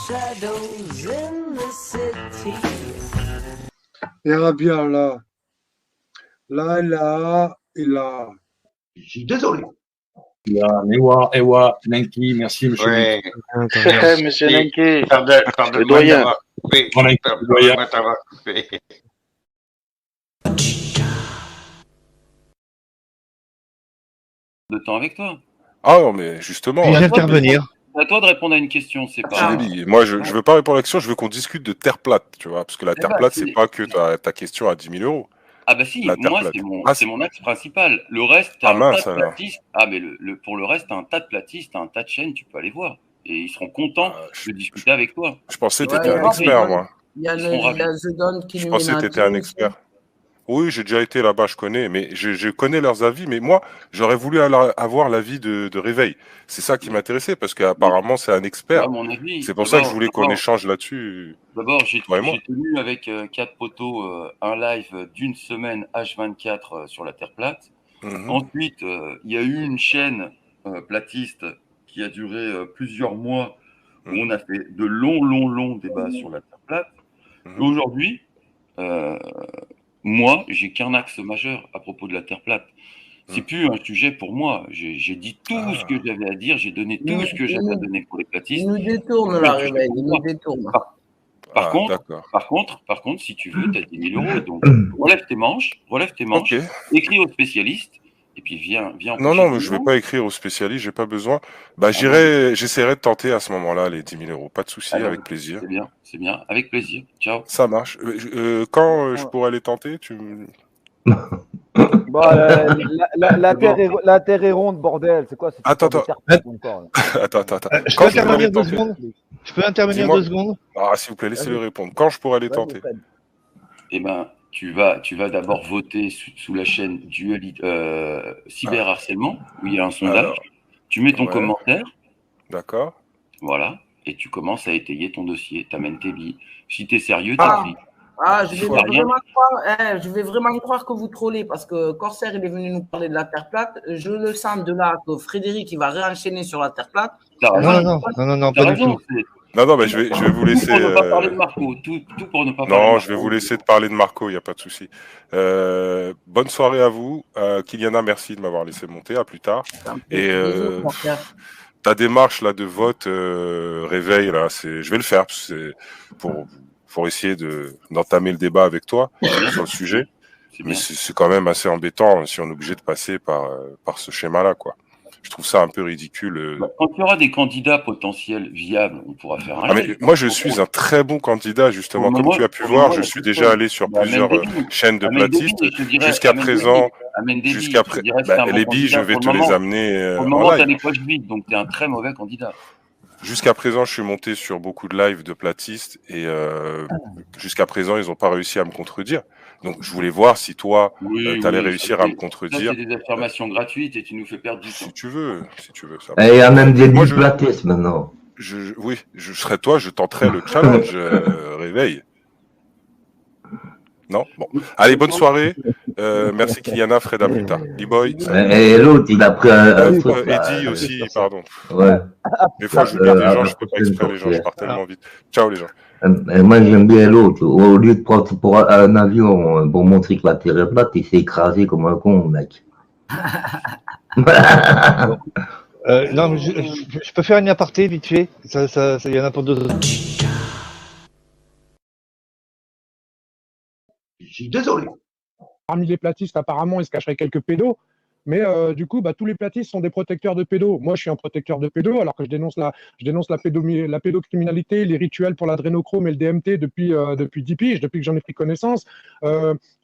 Et bien là. Là, et là. Je suis désolé. Ewa, Nenki, merci, monsieur. Ouais. Monsieur Nenki. Pardon, Le doyen. De temps avec toi. Ah non, mais justement. Puis intervenir. C'est à toi de répondre à une question, c'est pas. Moi, je veux pas répondre à la question, je veux qu'on discute de terre plate, tu vois, parce que la terre plate, c'est pas que ta question à 10 000 euros. Ah bah si, moi c'est mon axe principal. Le reste, t'as un tas de platistes. Ah mais pour le reste, t'as un tas de platistes, t'as un tas de chaînes, tu peux aller voir. Et ils seront contents de discuter avec toi. Je pensais que t'étais un expert, moi. Il y a The Don qui Je pensais que t'étais un expert. Oui, j'ai déjà été là-bas, je connais, mais je connais leurs avis, mais moi, j'aurais voulu avoir l'avis de Réveil. C'est ça qui m'intéressait, parce qu'apparemment, c'est un expert. C'est pour ça que je voulais qu'on échange là-dessus. D'abord, j'ai tenu avec 4 poteaux un live d'une semaine H24 sur la Terre plate. Ensuite, il y a eu une chaîne platiste qui a duré plusieurs mois, où on a fait de longs débats sur la Terre plate. Et aujourd'hui, moi, j'ai qu'un axe majeur à propos de la Terre plate. C'est plus un sujet pour moi. J'ai dit tout ce que j'avais à dire, j'ai donné tout ce que j'avais à donner pour les platistes. Il nous détourne, la Réveil, il nous détourne. Par contre, si tu veux, tu as 10 000 euros. Donc, relève tes manches, écris aux spécialistes, et puis viens. Non, mais je vais pas écrire aux spécialistes, j'ai pas besoin. Bah, j'essaierai de tenter à ce moment-là les 10 000 euros. Pas de souci, avec plaisir. C'est bien, avec plaisir. Ciao. Ça marche. Quand je pourrais les tenter, La terre est ronde, bordel. C'est quoi? Attends. Je peux intervenir 2 secondes? Je peux intervenir 2 secondes? Ah, s'il vous plaît, laissez-le répondre. Quand je pourrais les tenter? Eh ben, tu vas d'abord voter sous la chaîne cyberharcèlement, où il y a un sondage. Tu mets ton commentaire. D'accord. Voilà. Et tu commences à étayer ton dossier. Tu amènes tes billes. Si tu es sérieux, t'écris. Je vais vraiment croire que vous trollez parce que Corsair il est venu nous parler de la Terre plate. Je le sens de là que Frédéric il va réenchaîner sur la Terre plate. Non, pas du tout. Non, mais je vais vous laisser. Tout pour ne pas parler de Marco. Tout pour ne pas parler de Marco. Non, je vais vous laisser de parler de Marco, il n'y a pas de souci. Bonne soirée à vous. Kyliana, merci de m'avoir laissé monter. À plus tard. Et ta démarche là de vote réveil là, je vais le faire parce que c'est pour essayer d'entamer le débat avec toi sur le sujet. Mais c'est quand même assez embêtant si on est obligé de passer par ce schéma-là, quoi. Je trouve ça un peu ridicule. Quand il y aura des candidats potentiels viables, on pourra faire un mais moi, je suis un très bon candidat, justement. Comme tu as pu voir, je suis déjà allé sur plusieurs chaînes de platistes. Jusqu'à présent, les billes, je vais te les amener en live. Pour le moment, tu as des poches vides, donc tu es un très mauvais candidat. Jusqu'à présent, je suis monté sur beaucoup de lives de platistes et jusqu'à présent, ils n'ont pas réussi à me contredire. Donc, je voulais voir si toi, tu allais réussir à me contredire. C'est des affirmations gratuites et tu nous fais perdre du temps. Si tu veux. Ça il y a même des billes platistes maintenant. Oui, je serais toi, je tenterai le challenge réveil. Non? Bon. Allez, bonne soirée. Merci Kyliana, Fred, à plus tard. B-Boy. Et l'autre, il a pris un truc. Eddie aussi, pardon. Ouais. Des fois, j'oublie des gens, je peux pas exprès les gens, je pars tellement vite. Ciao les gens. Moi, j'aime bien l'autre. Au lieu de prendre pour un avion pour montrer que la Terre est plate, il s'est écrasé comme un con, mec. Non, mais je peux faire une aparté vite fait. Il y en a pour 2 autres. Je suis désolé. Parmi les platistes, apparemment, il se cacherait quelques pédos. Mais du coup, tous les platistes sont des protecteurs de pédos. Moi, je suis un protecteur de pédos, alors que je dénonce la pédocriminalité, les rituels pour l'adrénochrome et le DMT depuis 10 piges, depuis que j'en ai pris connaissance.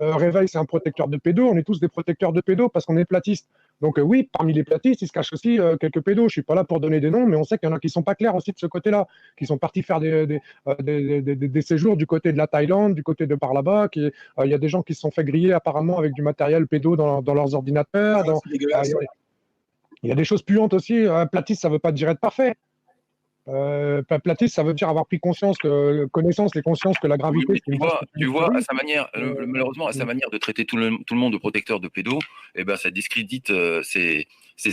Réveil, c'est un protecteur de pédos. On est tous des protecteurs de pédos parce qu'on est platistes. Donc oui, parmi les platistes, il se cache aussi quelques pédos. Je suis pas là pour donner des noms, mais on sait qu'il y en a qui sont pas clairs aussi de ce côté-là, qui sont partis faire des séjours du côté de la Thaïlande, du côté de par là-bas. Il y a des gens qui se sont fait griller apparemment avec du matériel pédo dans leurs ordinateurs. Il y a des choses puantes aussi. Platiste, ça veut pas dire être parfait. Platiste, ça veut dire avoir pris connaissance que la gravité. Tu vois, à sa manière, malheureusement, à sa manière de traiter tout le monde de protecteur de pédos, ça discrédite ses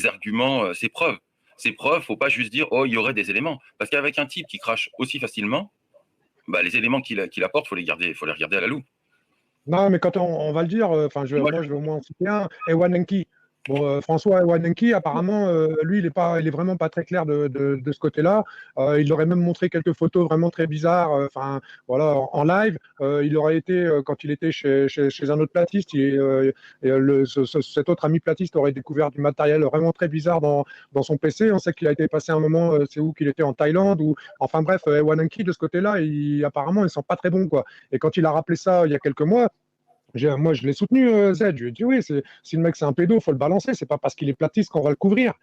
arguments, ses preuves. ces preuves, faut pas juste dire, oh, il y aurait des éléments. Parce qu'avec un type qui crache aussi facilement, bah, les éléments qu'il apporte, faut les regarder à la loupe. Non, mais quand on va le dire, moi, je vais au moins en citer un, Ewan Enki. Bon, François Ewan Enki, apparemment, lui, il est vraiment pas très clair de ce côté-là. Il aurait même montré quelques photos vraiment très bizarres. Enfin, voilà, en live, il aurait été quand il était chez un autre platiste. Cet autre ami platiste aurait découvert du matériel vraiment très bizarre dans son PC. On sait qu'il a été passé un moment, c'est où qu'il était en Thaïlande ou, enfin bref, Ewan Enki de ce côté-là, apparemment, il sent pas très bon, quoi. Et quand il a rappelé ça il y a quelques mois. Moi, je l'ai soutenu, Z. Je lui ai dit, oui, si le mec c'est un pédo, il faut le balancer. C'est pas parce qu'il est platiste qu'on va le couvrir.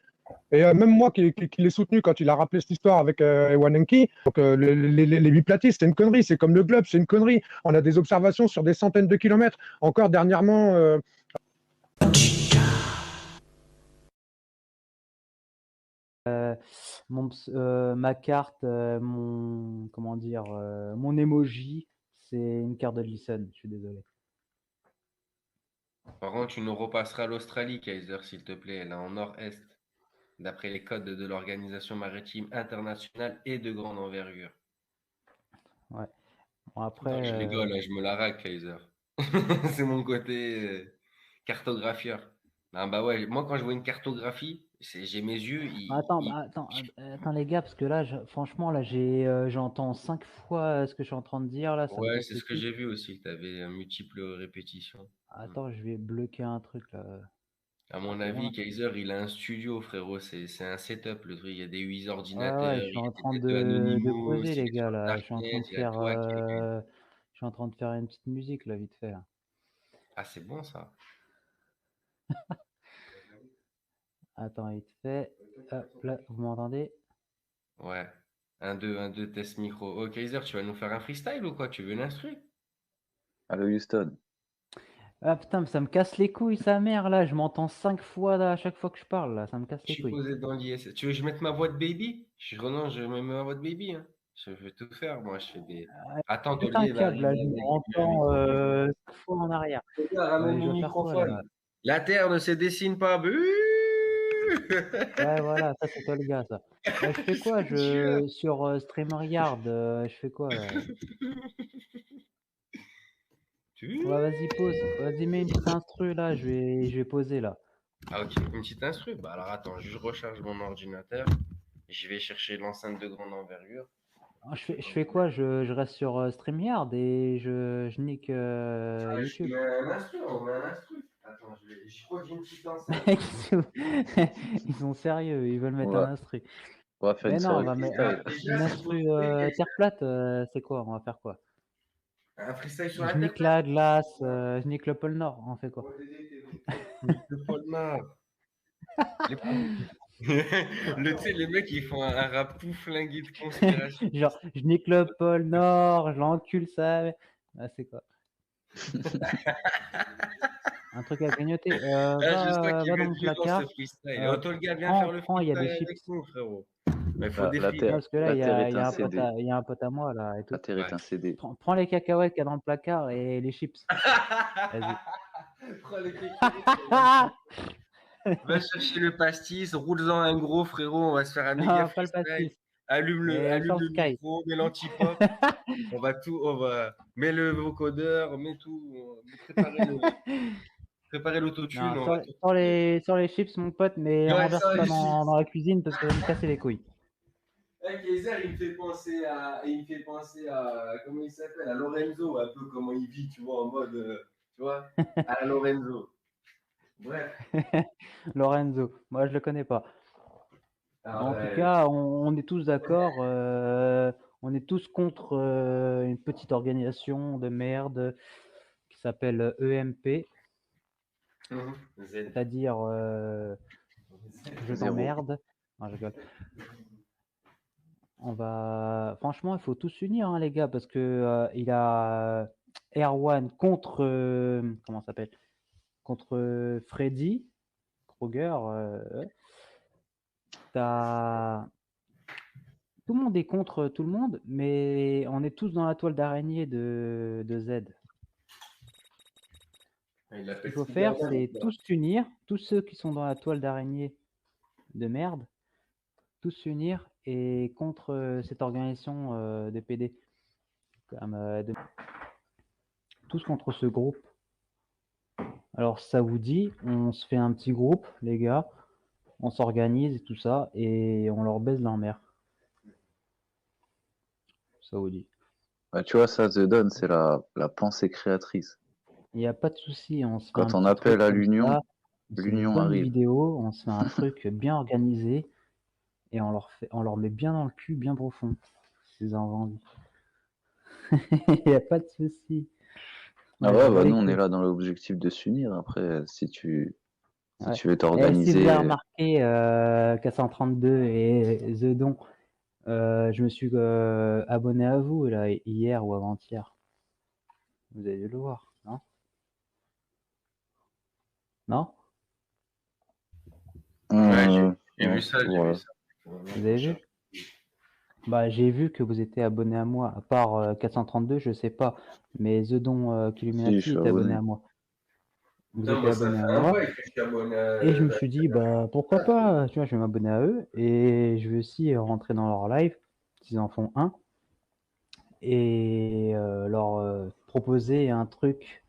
Et même moi qui l'ai soutenu quand il a rappelé cette histoire avec Ewan Enki, donc les 8 platistes, c'est une connerie. C'est comme le globe, c'est une connerie. On a des observations sur des centaines de kilomètres. Encore dernièrement. Ma carte, mon emoji, c'est une carte de Listen. Je suis désolé. Par contre, tu nous repasseras l'Australie, Kaiser, s'il te plaît, là en nord-est, d'après les codes de l'Organisation maritime internationale et de grande envergure. Ouais. Bon, après. Je rigole, je me la raque, Kaiser. C'est mon côté cartographieur. Ah bah ouais, moi quand je vois une cartographie, j'ai mes yeux. Attends, les gars, parce que là, franchement, là, j'entends 5 fois ce que je suis en train de dire là. Ouais, c'est ce que j'ai vu aussi. Tu avais multiples répétitions. Attends, je vais bloquer un truc là. À mon avis, Kaiser, il a un studio, frérot. C'est un setup, le truc. Il y a des 8 ordinateurs. Ouais, je suis en train de poser, les gars, là. Je suis en train de faire une petite musique, là, vite fait. Là. Ah, c'est bon, ça. Attends, vite fait. Hop, là, vous m'entendez? Ouais. 1, 2, test micro. Oh, Kaiser, tu vas nous faire un freestyle ou quoi? Tu veux une instru? Allô, Houston. Ah putain, mais ça me casse les couilles, sa mère, là. Je m'entends 5 fois là, à chaque fois que je parle, là. Ça me casse les couilles. Je suis posé dans l'IS. Tu veux que je mette ma voix de baby? Je mets ma voix de baby. Hein. Je vais tout faire. Moi, je fais des. Attends, Tolier, là, je m'entends 5 fois en arrière. Ramène le microphone. La terre ne se dessine pas. Ouais, voilà, ça c'est toi le gars, ça. Je fais quoi sur StreamYard, je fais quoi là? Ouais, vas-y, pose. Vas-y, mets une petite instru là, je vais poser là. Ah, ok, une petite instru? Bah alors attends, je recharge mon ordinateur. Je vais chercher l'enceinte de grande envergure. Je fais quoi? Je reste sur StreamYard et je nique YouTube. Je mets un instru, on met un instru. Attends, je crois que j'ai une petite enceinte. Ils sont sérieux, ils veulent mettre un instru. On va faire une on va mettre une instru terre plate, c'est quoi? On va faire quoi? Un freestyle sur la Je nique la glace, je nique le pôle Nord, on fait quoi? Le pôle Nord. Les mecs, ils font un rap tout flingué de conspiration. Genre, je nique le pôle Nord, je l'encule ça. Ah, c'est quoi? Un truc à grignoter. Va dans le placard. Prends, il y a des chips. Frérot. Mais faut défiler. Parce que là, il y a un pote à moi là. Et tout. La terre est un CD. Prends les cacahuètes qu'il y a dans le placard et les chips. Vas-y. Prends les cacahuètes. Va chercher le pastis, roule-en un gros, frérot. On va se faire un méga freestyle. Allume le micro, mets l'antipop. Mets le vocodeur, mets tout. Préparez l'autotune. Sur les chips, mon pote, mais renverse pas dans la cuisine parce que ça va me casser les couilles. Kaiser, il me fait penser à comment il s'appelle, à Lorenzo, un peu comment il vit, tu vois, en mode, tu vois, à Lorenzo. Bref. Lorenzo, moi je le connais pas. En tout cas, on est tous d'accord. On est tous contre une petite organisation de merde qui s'appelle EMP. C'est-à-dire je t'emmerde. Non, je rigole. Franchement, il faut tous s'unir, hein, les gars, parce que il a Erwan contre comment ça s'appelle? Contre Freddy Krueger. Tout le monde est contre tout le monde, mais on est tous dans la toile d'araignée de Z. Ce qu'il faut faire, c'est tous s'unir, tous ceux qui sont dans la toile d'araignée de merde, tous s'unir et contre cette organisation de PD. Tous contre ce groupe. Alors ça vous dit, on se fait un petit groupe, les gars, on s'organise et tout ça, et on leur baise leur mère. Ça vous dit. Bah, tu vois, ça, The Dawn, c'est la pensée créatrice. Il n'y a pas de souci, on se fait Quand un on petit appelle truc à comme l'union, ça, on se fait une l'union bonne arrive. vidéo, on se fait un truc bien organisé, et on leur met bien dans le cul, bien profond, s'ils en ont envie. Il n'y a pas de souci. Ah Ouais, ouais, je bah vois nous, on les est couilles. là dans l'objectif de s'unir. Après, si tu Ouais. veux Et si vous t'organiser, avez remarqué, K132 et The Don, je me suis abonné à vous là, hier ou avant-hier. Vous avez dû le voir, non? Non? Ouais, j'ai non, vu ça, j'ai voilà. vu ça. Vous avez vu? Bah, j'ai vu que vous étiez abonné à moi. À part 432, je sais pas. Mais The Don Si, je Killuminati suis est abonné abonné. à moi. Vous Non, étiez moi, ça abonné fait à un moi. bail que je suis abonné à. Et je me suis dit, bah pourquoi pas, tu vois, je vais m'abonner à eux. Et je vais aussi rentrer dans leur live, s'ils en font un. Et leur proposer un truc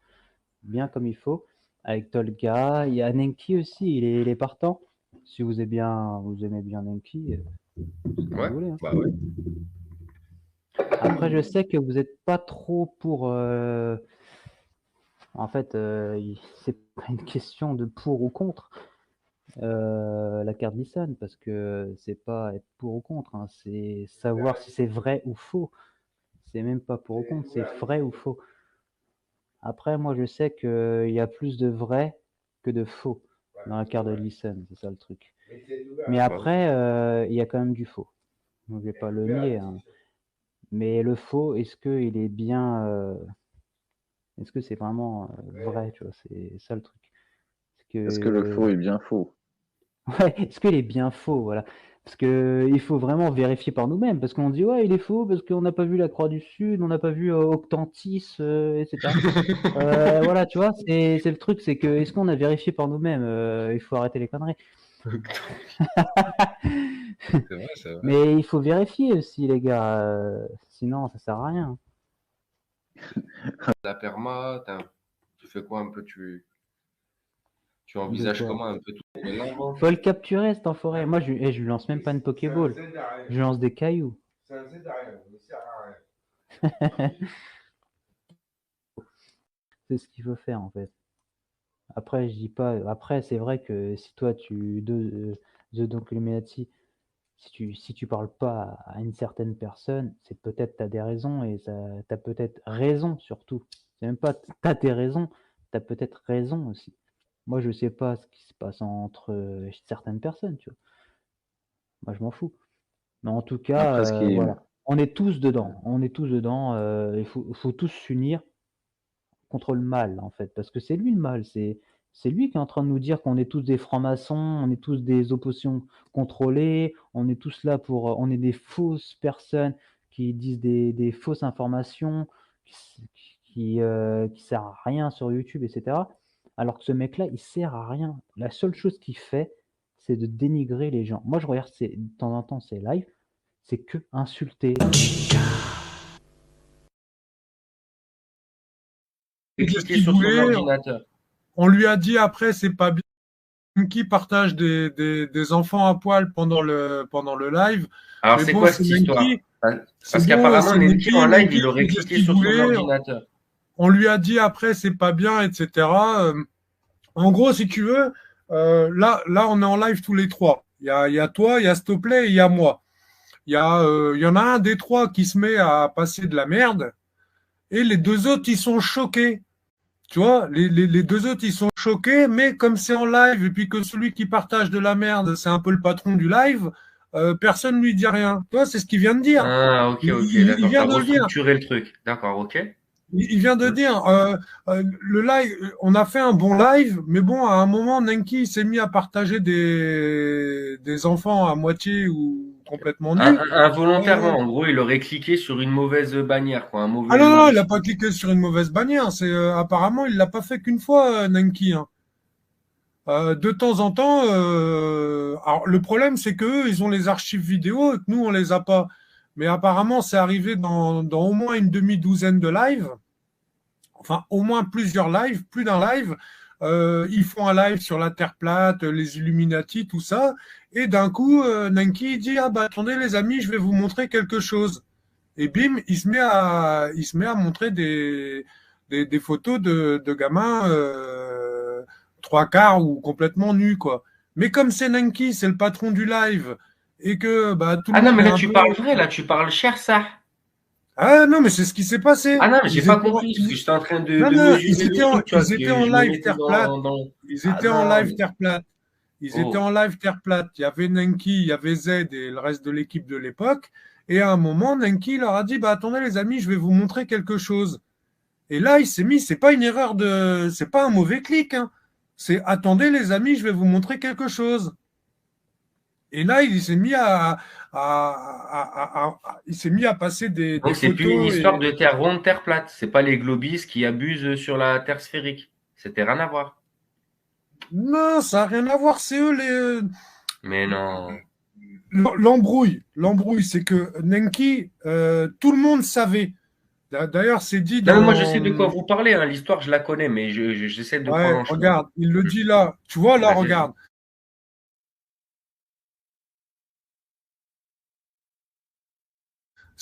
bien comme il faut. Avec Tolga, il y a Nenki aussi, il est partant. Si vous aimez bien Nenki, c'est comme Ouais, vous voulez, hein. bah ouais. Après, je sais que vous n'êtes pas trop pour. En fait, c'est pas une question de pour ou contre la carte Nissan, parce que c'est pas être pour ou contre, hein, c'est savoir si c'est vrai ou faux. C'est même pas pour ou contre, c'est vrai ou faux. Après, moi, je sais qu'il y a plus de vrai que de faux dans la carte de Nissan, c'est ça le truc. Mais après, il y a quand même du faux. Je vais pas le nier, hein. Mais le faux, est-ce qu'il est bien. Est-ce que c'est vraiment vrai, tu vois, c'est ça le truc. Est-ce que le faux est bien faux? Ouais, est-ce qu'il est bien faux, voilà. Parce que il faut vraiment vérifier par nous-mêmes, parce qu'on dit ouais, il est faux, parce qu'on n'a pas vu la Croix du Sud, on n'a pas vu Octantis, etc. Voilà, tu vois, c'est le truc, c'est que est-ce qu'on a vérifié par nous-mêmes? Il faut arrêter les conneries. C'est vrai, c'est vrai. Mais il faut vérifier aussi, les gars, sinon ça sert à rien. La perma, tu fais quoi un peu? Tu envisages quoi? comment un peu tout là, Faut le capturer, cet enfoiré. Moi, je lui lance même pas une Pokéball. Je lui lance des cailloux. Ça ne sert à rien, ça ne sert à rien. C'est ce qu'il faut faire, en fait. Après, je dis pas. Après, c'est vrai que si toi, The Don Illuminati, si tu parles pas à une certaine personne, c'est peut-être t'as des raisons et t'as peut-être raison surtout. C'est même pas t'as tes raisons, t'as peut-être raison aussi. Moi, je sais pas ce qui se passe entre certaines personnes, tu vois. Moi, je m'en fous. Mais en tout cas, Après, ce qui est... voilà. On est tous dedans. On est tous dedans. Il faut tous s'unir contre le mal, en fait. Parce que c'est lui le mal. C'est lui qui est en train de nous dire qu'on est tous des francs-maçons, on est tous des oppositions contrôlées, on est tous là pour. On est des fausses personnes qui disent des fausses informations, qui servent à rien sur YouTube, etc. Alors que ce mec-là, il sert à rien. La seule chose qu'il fait, c'est de dénigrer les gens. Moi, je regarde de temps en temps ses lives, c'est que insulter. Et qu'est-ce qu'il sur son voulait? ordinateur. On lui a dit après, c'est pas bien. Qui partage des enfants à poil pendant le live. Alors, Mais c'est bon, quoi cette histoire? Parce qu'apparemment, Nenki, en live, il aurait cliqué sur son ordinateur. On lui a dit après, c'est pas bien, etc. En gros, si tu veux, là, on est en live tous les trois. Il y a toi, il y a Stoplay et il y a moi. Il y en a un des trois qui se met à passer de la merde et les deux autres, ils sont choqués. Tu vois, les deux autres, ils sont choqués, mais comme c'est en live et puis que celui qui partage de la merde, c'est un peu le patron du live, personne ne lui dit rien. Tu vois, c'est ce qu'il vient de dire. Ah, ok, d'accord. Il vient T'as de dire. restructuré le truc. D'accord, ok. Il vient de dire, le live, on a fait un bon live, mais bon, à un moment, Nenki il s'est mis à partager des enfants à moitié ou complètement nus. Involontairement, en gros, il aurait cliqué sur une mauvaise bannière, quoi. Un mauvais... Ah non, il a pas cliqué sur une mauvaise bannière. C'est apparemment, il l'a pas fait qu'une fois, Nenki. Hein. De temps en temps, alors le problème c'est qu'eux, ils ont les archives vidéo et que nous, on les a pas. Mais apparemment, c'est arrivé dans au moins une demi-douzaine de lives, enfin au moins plusieurs lives, plus d'un live. Ils font un live sur la Terre plate, les Illuminati, tout ça. Et d'un coup, Nanki dit, ah bah attendez les amis, je vais vous montrer quelque chose. Et bim, il se met à montrer des photos de gamins trois quarts ou complètement nus, quoi. Mais comme c'est Nanki, c'est le patron du live, et que bah, tout le Ah non, monde mais est là un tu peu... parles vrai, là tu parles cher, ça. Ah non, mais c'est ce qui s'est passé. Ah non, mais j'ai Ils pas étaient en- compris, parce que j'étais en train de Non, non, mesurer ils le étaient en, truc, tu vois, ils parce étaient que en je me live mettais Terre plate. dans... Ils Ah étaient en non, live mais... Terre plate. Ils étaient Oh. en live Terre plate. Il y avait Nanki, il y avait Z et le reste de l'équipe de l'époque. Et à un moment, Nanki leur a dit, bah attendez les amis, je vais vous montrer quelque chose. Et là, il s'est mis, c'est pas une erreur c'est pas un mauvais clic, hein. C'est attendez les amis, je vais vous montrer quelque chose. Et là, il s'est mis il s'est mis à passer des Donc c'est plus une photos histoire de et terre ronde, terre plate. C'est pas les globistes qui abusent sur la terre sphérique. C'était rien à voir. non, ça n'a rien à voir. C'est eux Mais non. l'embrouille. L'embrouille, c'est que Nenki, tout le monde savait. D'ailleurs, c'est dit Non, mais moi je dans. sais de quoi vous parlez, hein. L'histoire je la connais, mais j'essaie de prendre Ouais, en chemin. regarde, il le dit là. Tu vois là, Vas-y. regarde.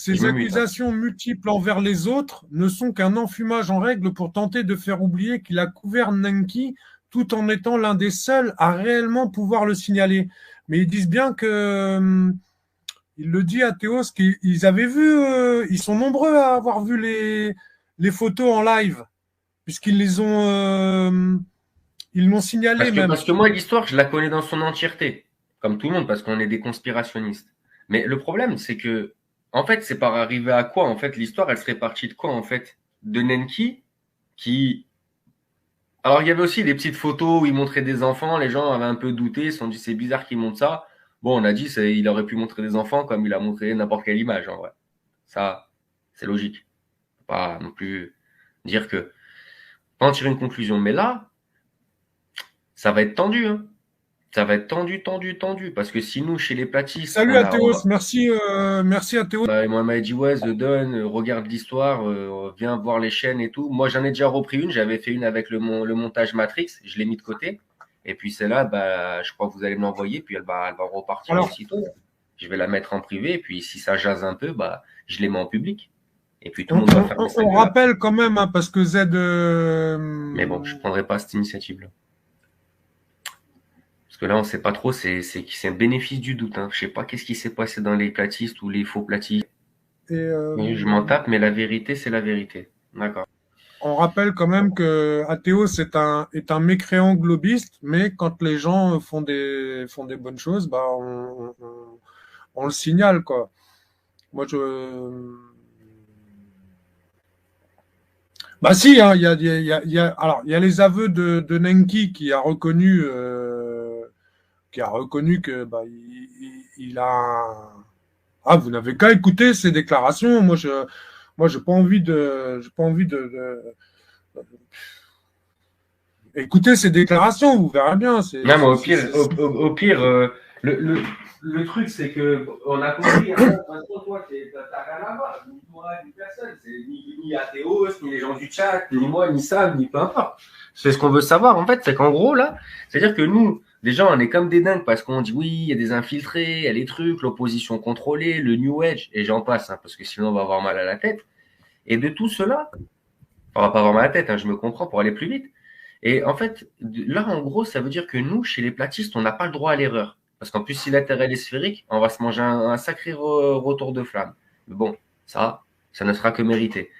Il Ces me mute, hein. accusations multiples envers les autres ne sont qu'un enfumage en règle pour tenter de faire oublier qu'il a couvert Nenki tout en étant l'un des seuls à réellement pouvoir le signaler. Mais ils disent bien que, il le dit à Théos qu'ils avaient vu, ils sont nombreux à avoir vu les photos en live, puisqu'ils les ont, ils l'ont signalé même. Parce que moi l'histoire je la connais dans son entièreté, comme tout le monde, parce qu'on est des conspirationnistes. Mais le problème c'est que, en fait, c'est par arriver à quoi? En fait, l'histoire elle serait partie de quoi en fait? De Nenki qui... Alors, il y avait aussi des petites photos où il montrait des enfants, les gens avaient un peu douté, ils se sont dit c'est bizarre qu'il montre ça. Bon, on a dit il aurait pu montrer des enfants comme il a montré n'importe quelle image en vrai. Ça, c'est logique. Faut pas non plus dire que... Pas en tirer une conclusion. Mais là, ça va être tendu, hein. Ça va être tendu. Parce que si nous, chez les platistes... Salut à Théos, merci à Théos. Bah, moi, il m'a dit, ouais, The Don, regarde l'histoire, viens voir les chaînes et tout. Moi, j'en ai déjà repris une. J'avais fait une avec le montage Matrix. Je l'ai mis de côté. Et puis, celle-là, bah, je crois que vous allez me l'envoyer. Puis, elle va repartir aussitôt. Je vais la mettre en privé. Et puis, si ça jase un peu, bah, je les mets en public. Et puis, tout le monde va faire On rappelle quand même, hein, parce que Z... Mais bon, je prendrai pas cette initiative-là. Parce que là, on sait pas trop, c'est un bénéfice du doute, hein. Je sais pas qu'est-ce qui s'est passé dans les platistes ou les faux platistes. Je m'en tape, mais la vérité, c'est la vérité. D'accord. On rappelle quand même que Athéos est un mécréant globiste, mais quand les gens font des bonnes choses, bah on le signale, quoi. Moi, bah si, hein, il y a les aveux de Nenki qui a reconnu que bah, il a. Ah, vous n'avez qu'à écouter ses déclarations. Moi, j'ai pas envie de écouter ses déclarations. Vous verrez bien. Non, mais au pire, le truc, c'est que on a compris. Hein, toi, t'as rien à voir. Ni toi, ni personne. C'est ni Athéos, ni les gens du chat, ni moi, ni Sam, ni peu importe. C'est ce qu'on veut savoir, en fait, c'est qu'en gros, là, c'est-à-dire que nous, déjà, on est comme des dingues parce qu'on dit oui, il y a des infiltrés, il y a les trucs, l'opposition contrôlée, le New Age, et j'en passe, hein, parce que sinon, on va avoir mal à la tête. Et de tout cela, on va pas avoir mal à la tête, hein, je me comprends, pour aller plus vite. Et en fait, là, en gros, ça veut dire que nous, chez les platistes, on n'a pas le droit à l'erreur. Parce qu'en plus, si la Terre elle est sphérique, on va se manger un sacré retour de flamme. Mais bon, ça ne sera que mérité.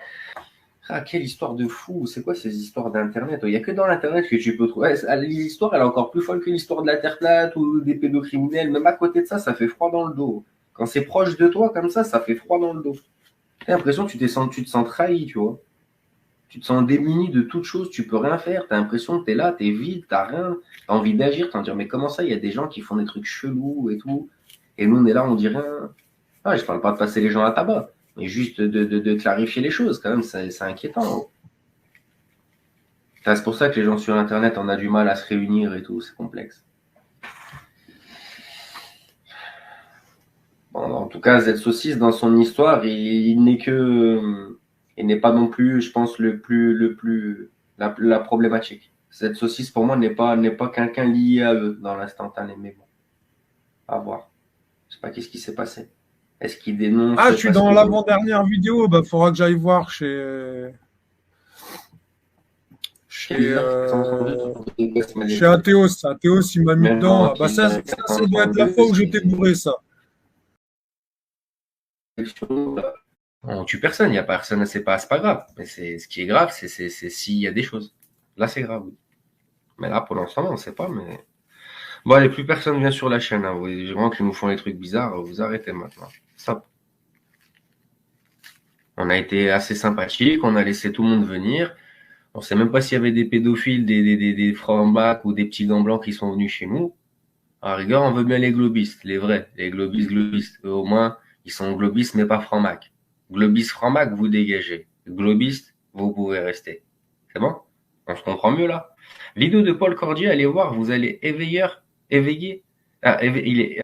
Ah, quelle histoire de fou. C'est quoi ces histoires d'Internet? Il n'y a que dans l'Internet que tu peux trouver. L'histoire, elle est encore plus folle que l'histoire de la Terre plate ou des pédocriminels. Même à côté de ça, ça fait froid dans le dos. Quand c'est proche de toi comme ça fait froid dans le dos. T'as l'impression que tu te sens trahi, tu vois. Tu te sens démuni de toute chose, tu peux rien faire. T'as l'impression que t'es là, t'es vide, t'as rien. T'as envie d'agir, t'as envie de dire, mais comment ça, il y a des gens qui font des trucs chelous et tout. Et nous, on est là, on dit rien. Ah, je parle pas de passer les gens à tabac. Mais juste de clarifier les choses, quand même, c'est inquiétant. C'est pour ça que les gens sur Internet, on a du mal à se réunir et tout, c'est complexe. Bon, en tout cas, Z Saucisse, dans son histoire, il n'est pas non plus, je pense, la problématique. Z Saucisse, pour moi, n'est pas quelqu'un lié à eux dans l'instantané, mais bon, à voir. Je sais pas qu'est-ce qui s'est passé. Est-ce qu'il dénonce? Ah, je suis dans l'avant-dernière vidéo, bah, faudra que j'aille voir chez Athéos. Athéos, il m'a mis dedans. Bah, ça doit être la fois où j'étais bourré, ça. On tue personne, il n'y a personne, c'est pas grave. Mais ce qui est grave, c'est s'il y a des choses. Là, c'est grave, oui. Mais là, pour l'instant, on ne sait pas, mais. Bon, allez, plus personne vient sur la chaîne. Hein. Vous voyez vraiment qu'ils nous font des trucs bizarres, vous arrêtez maintenant. Stop. On a été assez sympathique, on a laissé tout le monde venir. On ne sait même pas s'il y avait des pédophiles, des francs-bacs ou des petits gants blancs qui sont venus chez nous. À rigueur, on veut bien les globistes, les vrais, les globistes. Eux, au moins, ils sont globistes, mais pas francs-bacs. Globistes, francs-bacs, vous dégagez. Globistes, vous pouvez rester. C'est bon? On se comprend mieux là? Vidéo de Paul Cordier, allez voir, vous allez éveiller. Ah, il est.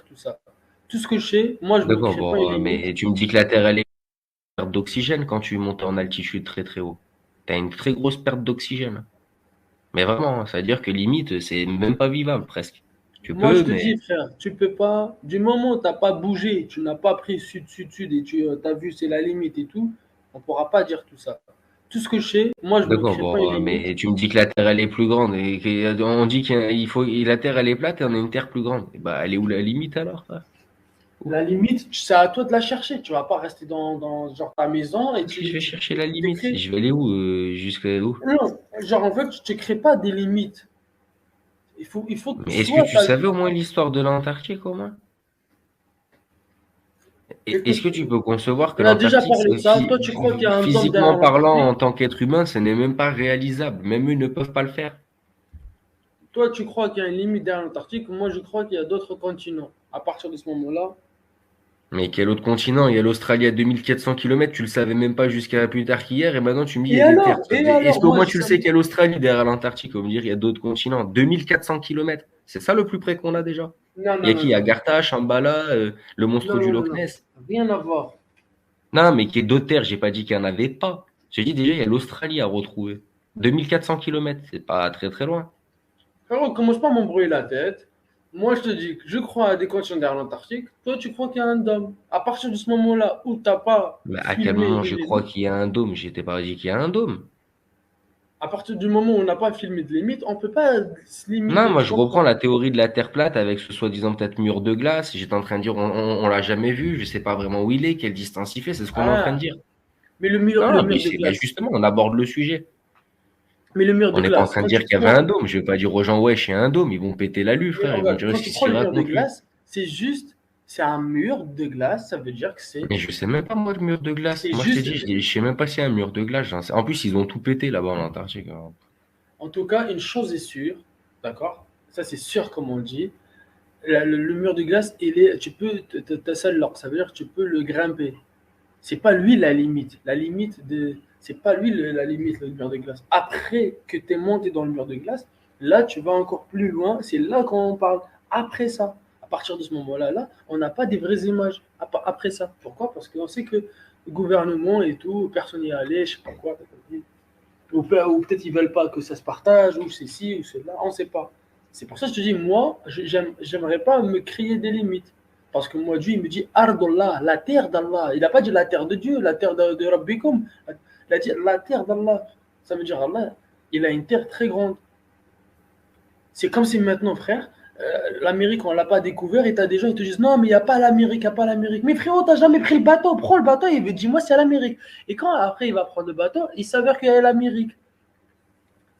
Tout ça. Tout ce que je sais, moi je me crée pas une limite. Mais tu me dis que la Terre elle est perte d'oxygène quand tu montes en altitude très très haut. Tu as une très grosse perte d'oxygène. Mais vraiment, ça veut dire que limite, c'est même pas vivable presque. Moi je te dis frère, tu peux pas, du moment où tu n'as pas bougé, tu n'as pas pris sud et tu as vu c'est la limite et tout, on ne pourra pas dire tout ça. Tout ce que je sais, moi je me crée pas une limite. Mais tu me dis que la Terre elle est plus grande et on dit que la Terre elle est plate et on a une Terre plus grande. Et bah elle est où la limite alors? La limite, c'est à toi de la chercher. Tu vas pas rester dans genre ta maison et je vais chercher la limite. Je vais aller où? Jusqu'à où? Non, genre en fait, tu ne crées pas des limites. Il faut que mais est-ce que tu savais au moins l'histoire de l'Antarctique au moins? Est-ce que tu peux concevoir que l'Antarctique, physiquement parlant, en tant qu'être humain, ce n'est même pas réalisable. Même eux ne peuvent pas le faire. Toi, tu crois qu'il y a une limite derrière l'Antarctique. Moi, je crois qu'il y a d'autres continents. À partir de ce moment-là. Mais quel autre continent? Il y a l'Australie à 2400 km. Tu le savais même pas jusqu'à plus tard qu'hier. Et maintenant, tu me dis il y a des terres. Est-ce qu'au moins tu le sais qu'il y a l'Australie derrière l'Antarctique? On va me dire il y a d'autres continents. 2400 km. C'est ça le plus près qu'on a déjà? Il y a qui? Agartha, Shambhala, le monstre du Loch Ness. Rien à voir. Non, mais qu'il y ait d'autres terres, j'ai pas dit qu'il n'y en avait pas. J'ai dit déjà, il y a l'Australie à retrouver. 2400 km, c'est pas très très loin. Frérot, commence pas à m'embrouiller la tête. Moi, je te dis que je crois à des continents derrière l'Antarctique. Toi, tu crois qu'il y a un dôme. À partir de ce moment-là où t'as pas. Mais à quel moment je crois qu'il y a un dôme? Je t'ai pas dit qu'il y a un dôme. À partir du moment où on n'a pas filmé de limite, on peut pas se limiter. Non, moi je reprends la théorie de la Terre plate avec ce soi-disant peut-être mur de glace. J'étais en train de dire, on l'a jamais vu, je sais pas vraiment où il est, quelle distance il fait, c'est ce qu'on est en train de dire. Mais le mur de glace. Justement, on aborde le sujet. Mais le mur de glace. On n'est pas en train de dire qu'il y avait un dôme. Je vais pas dire aux gens, wesh, il y a un dôme, ils vont péter la lue, frère. Ils vont dire, quand tu prends le mur de glace, c'est juste. C'est un mur de glace, ça veut dire que c'est. Mais je sais même pas, moi, le mur de glace. Moi, je t'ai dit, je sais même pas s'il y a un mur de glace. En plus, ils ont tout pété là-bas en Antarctique. En tout cas, une chose est sûre, d'accord? Ça, c'est sûr, comme on le dit. Le mur de glace, tu peux. T'as ça ça veut dire que tu peux le grimper. C'est pas lui la limite. C'est pas lui la limite, le mur de glace. Après que tu es monté dans le mur de glace, là, tu vas encore plus loin. C'est là qu'on parle. Après ça. À partir de ce moment-là, on n'a pas des vraies images après ça. Pourquoi? Parce qu'on sait que le gouvernement et tout, personne n'y est allé, je sais pas quoi. Ou peut-être ils veulent pas que ça se partage, ou c'est ci, ou c'est là, on ne sait pas. C'est pour ça que je te dis, moi, j'aimerais pas me créer des limites. Parce que moi, Dieu, il me dit Ardullah, la terre d'Allah. Il n'a pas dit la terre de Dieu, la terre de Rabbikum. Il a dit la terre d'Allah. Ça veut dire Allah. il a une terre très grande. C'est comme si maintenant, frère, l'Amérique, on ne l'a pas découvert et tu as des gens qui te disent non, mais il n'y a pas l'Amérique, il n'y a pas l'Amérique. Mais frérot, tu n'as jamais pris le bateau, prends le bateau et dis-moi c'est l'Amérique. Et quand après il va prendre le bateau, il s'avère qu'il y a l'Amérique.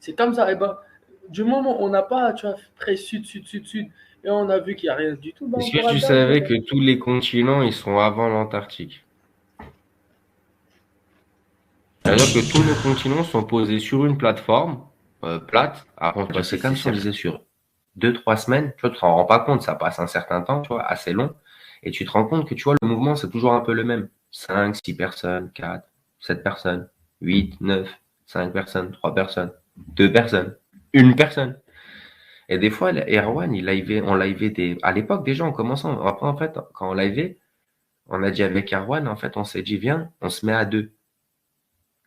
C'est comme ça. Et ben, du moment où on n'a pas, tu vois, très sud, et on a vu qu'il n'y a rien du tout. Ben, Est-ce que tu savais que tous les continents, ils sont avant l'Antarctique? C'est-à-dire que tous nos continents sont posés sur une plateforme plate. Après, c'est comme si on disait sur 2-3 semaines. Tu vois, tu t'en rends pas compte, ça passe un certain temps, tu vois, assez long. Et tu te rends compte que, tu vois, le mouvement, c'est toujours un peu le même. 5, 6 personnes, 4, 7 personnes, 8, 9, 5 personnes, 3 personnes, 2 personnes, 1 personne. Et des fois, Erwan, on liveait à l'époque déjà en commençant. Après, en fait, quand on liveait, on a dit avec Erwan, en fait, on s'est dit, viens, on se met à 2.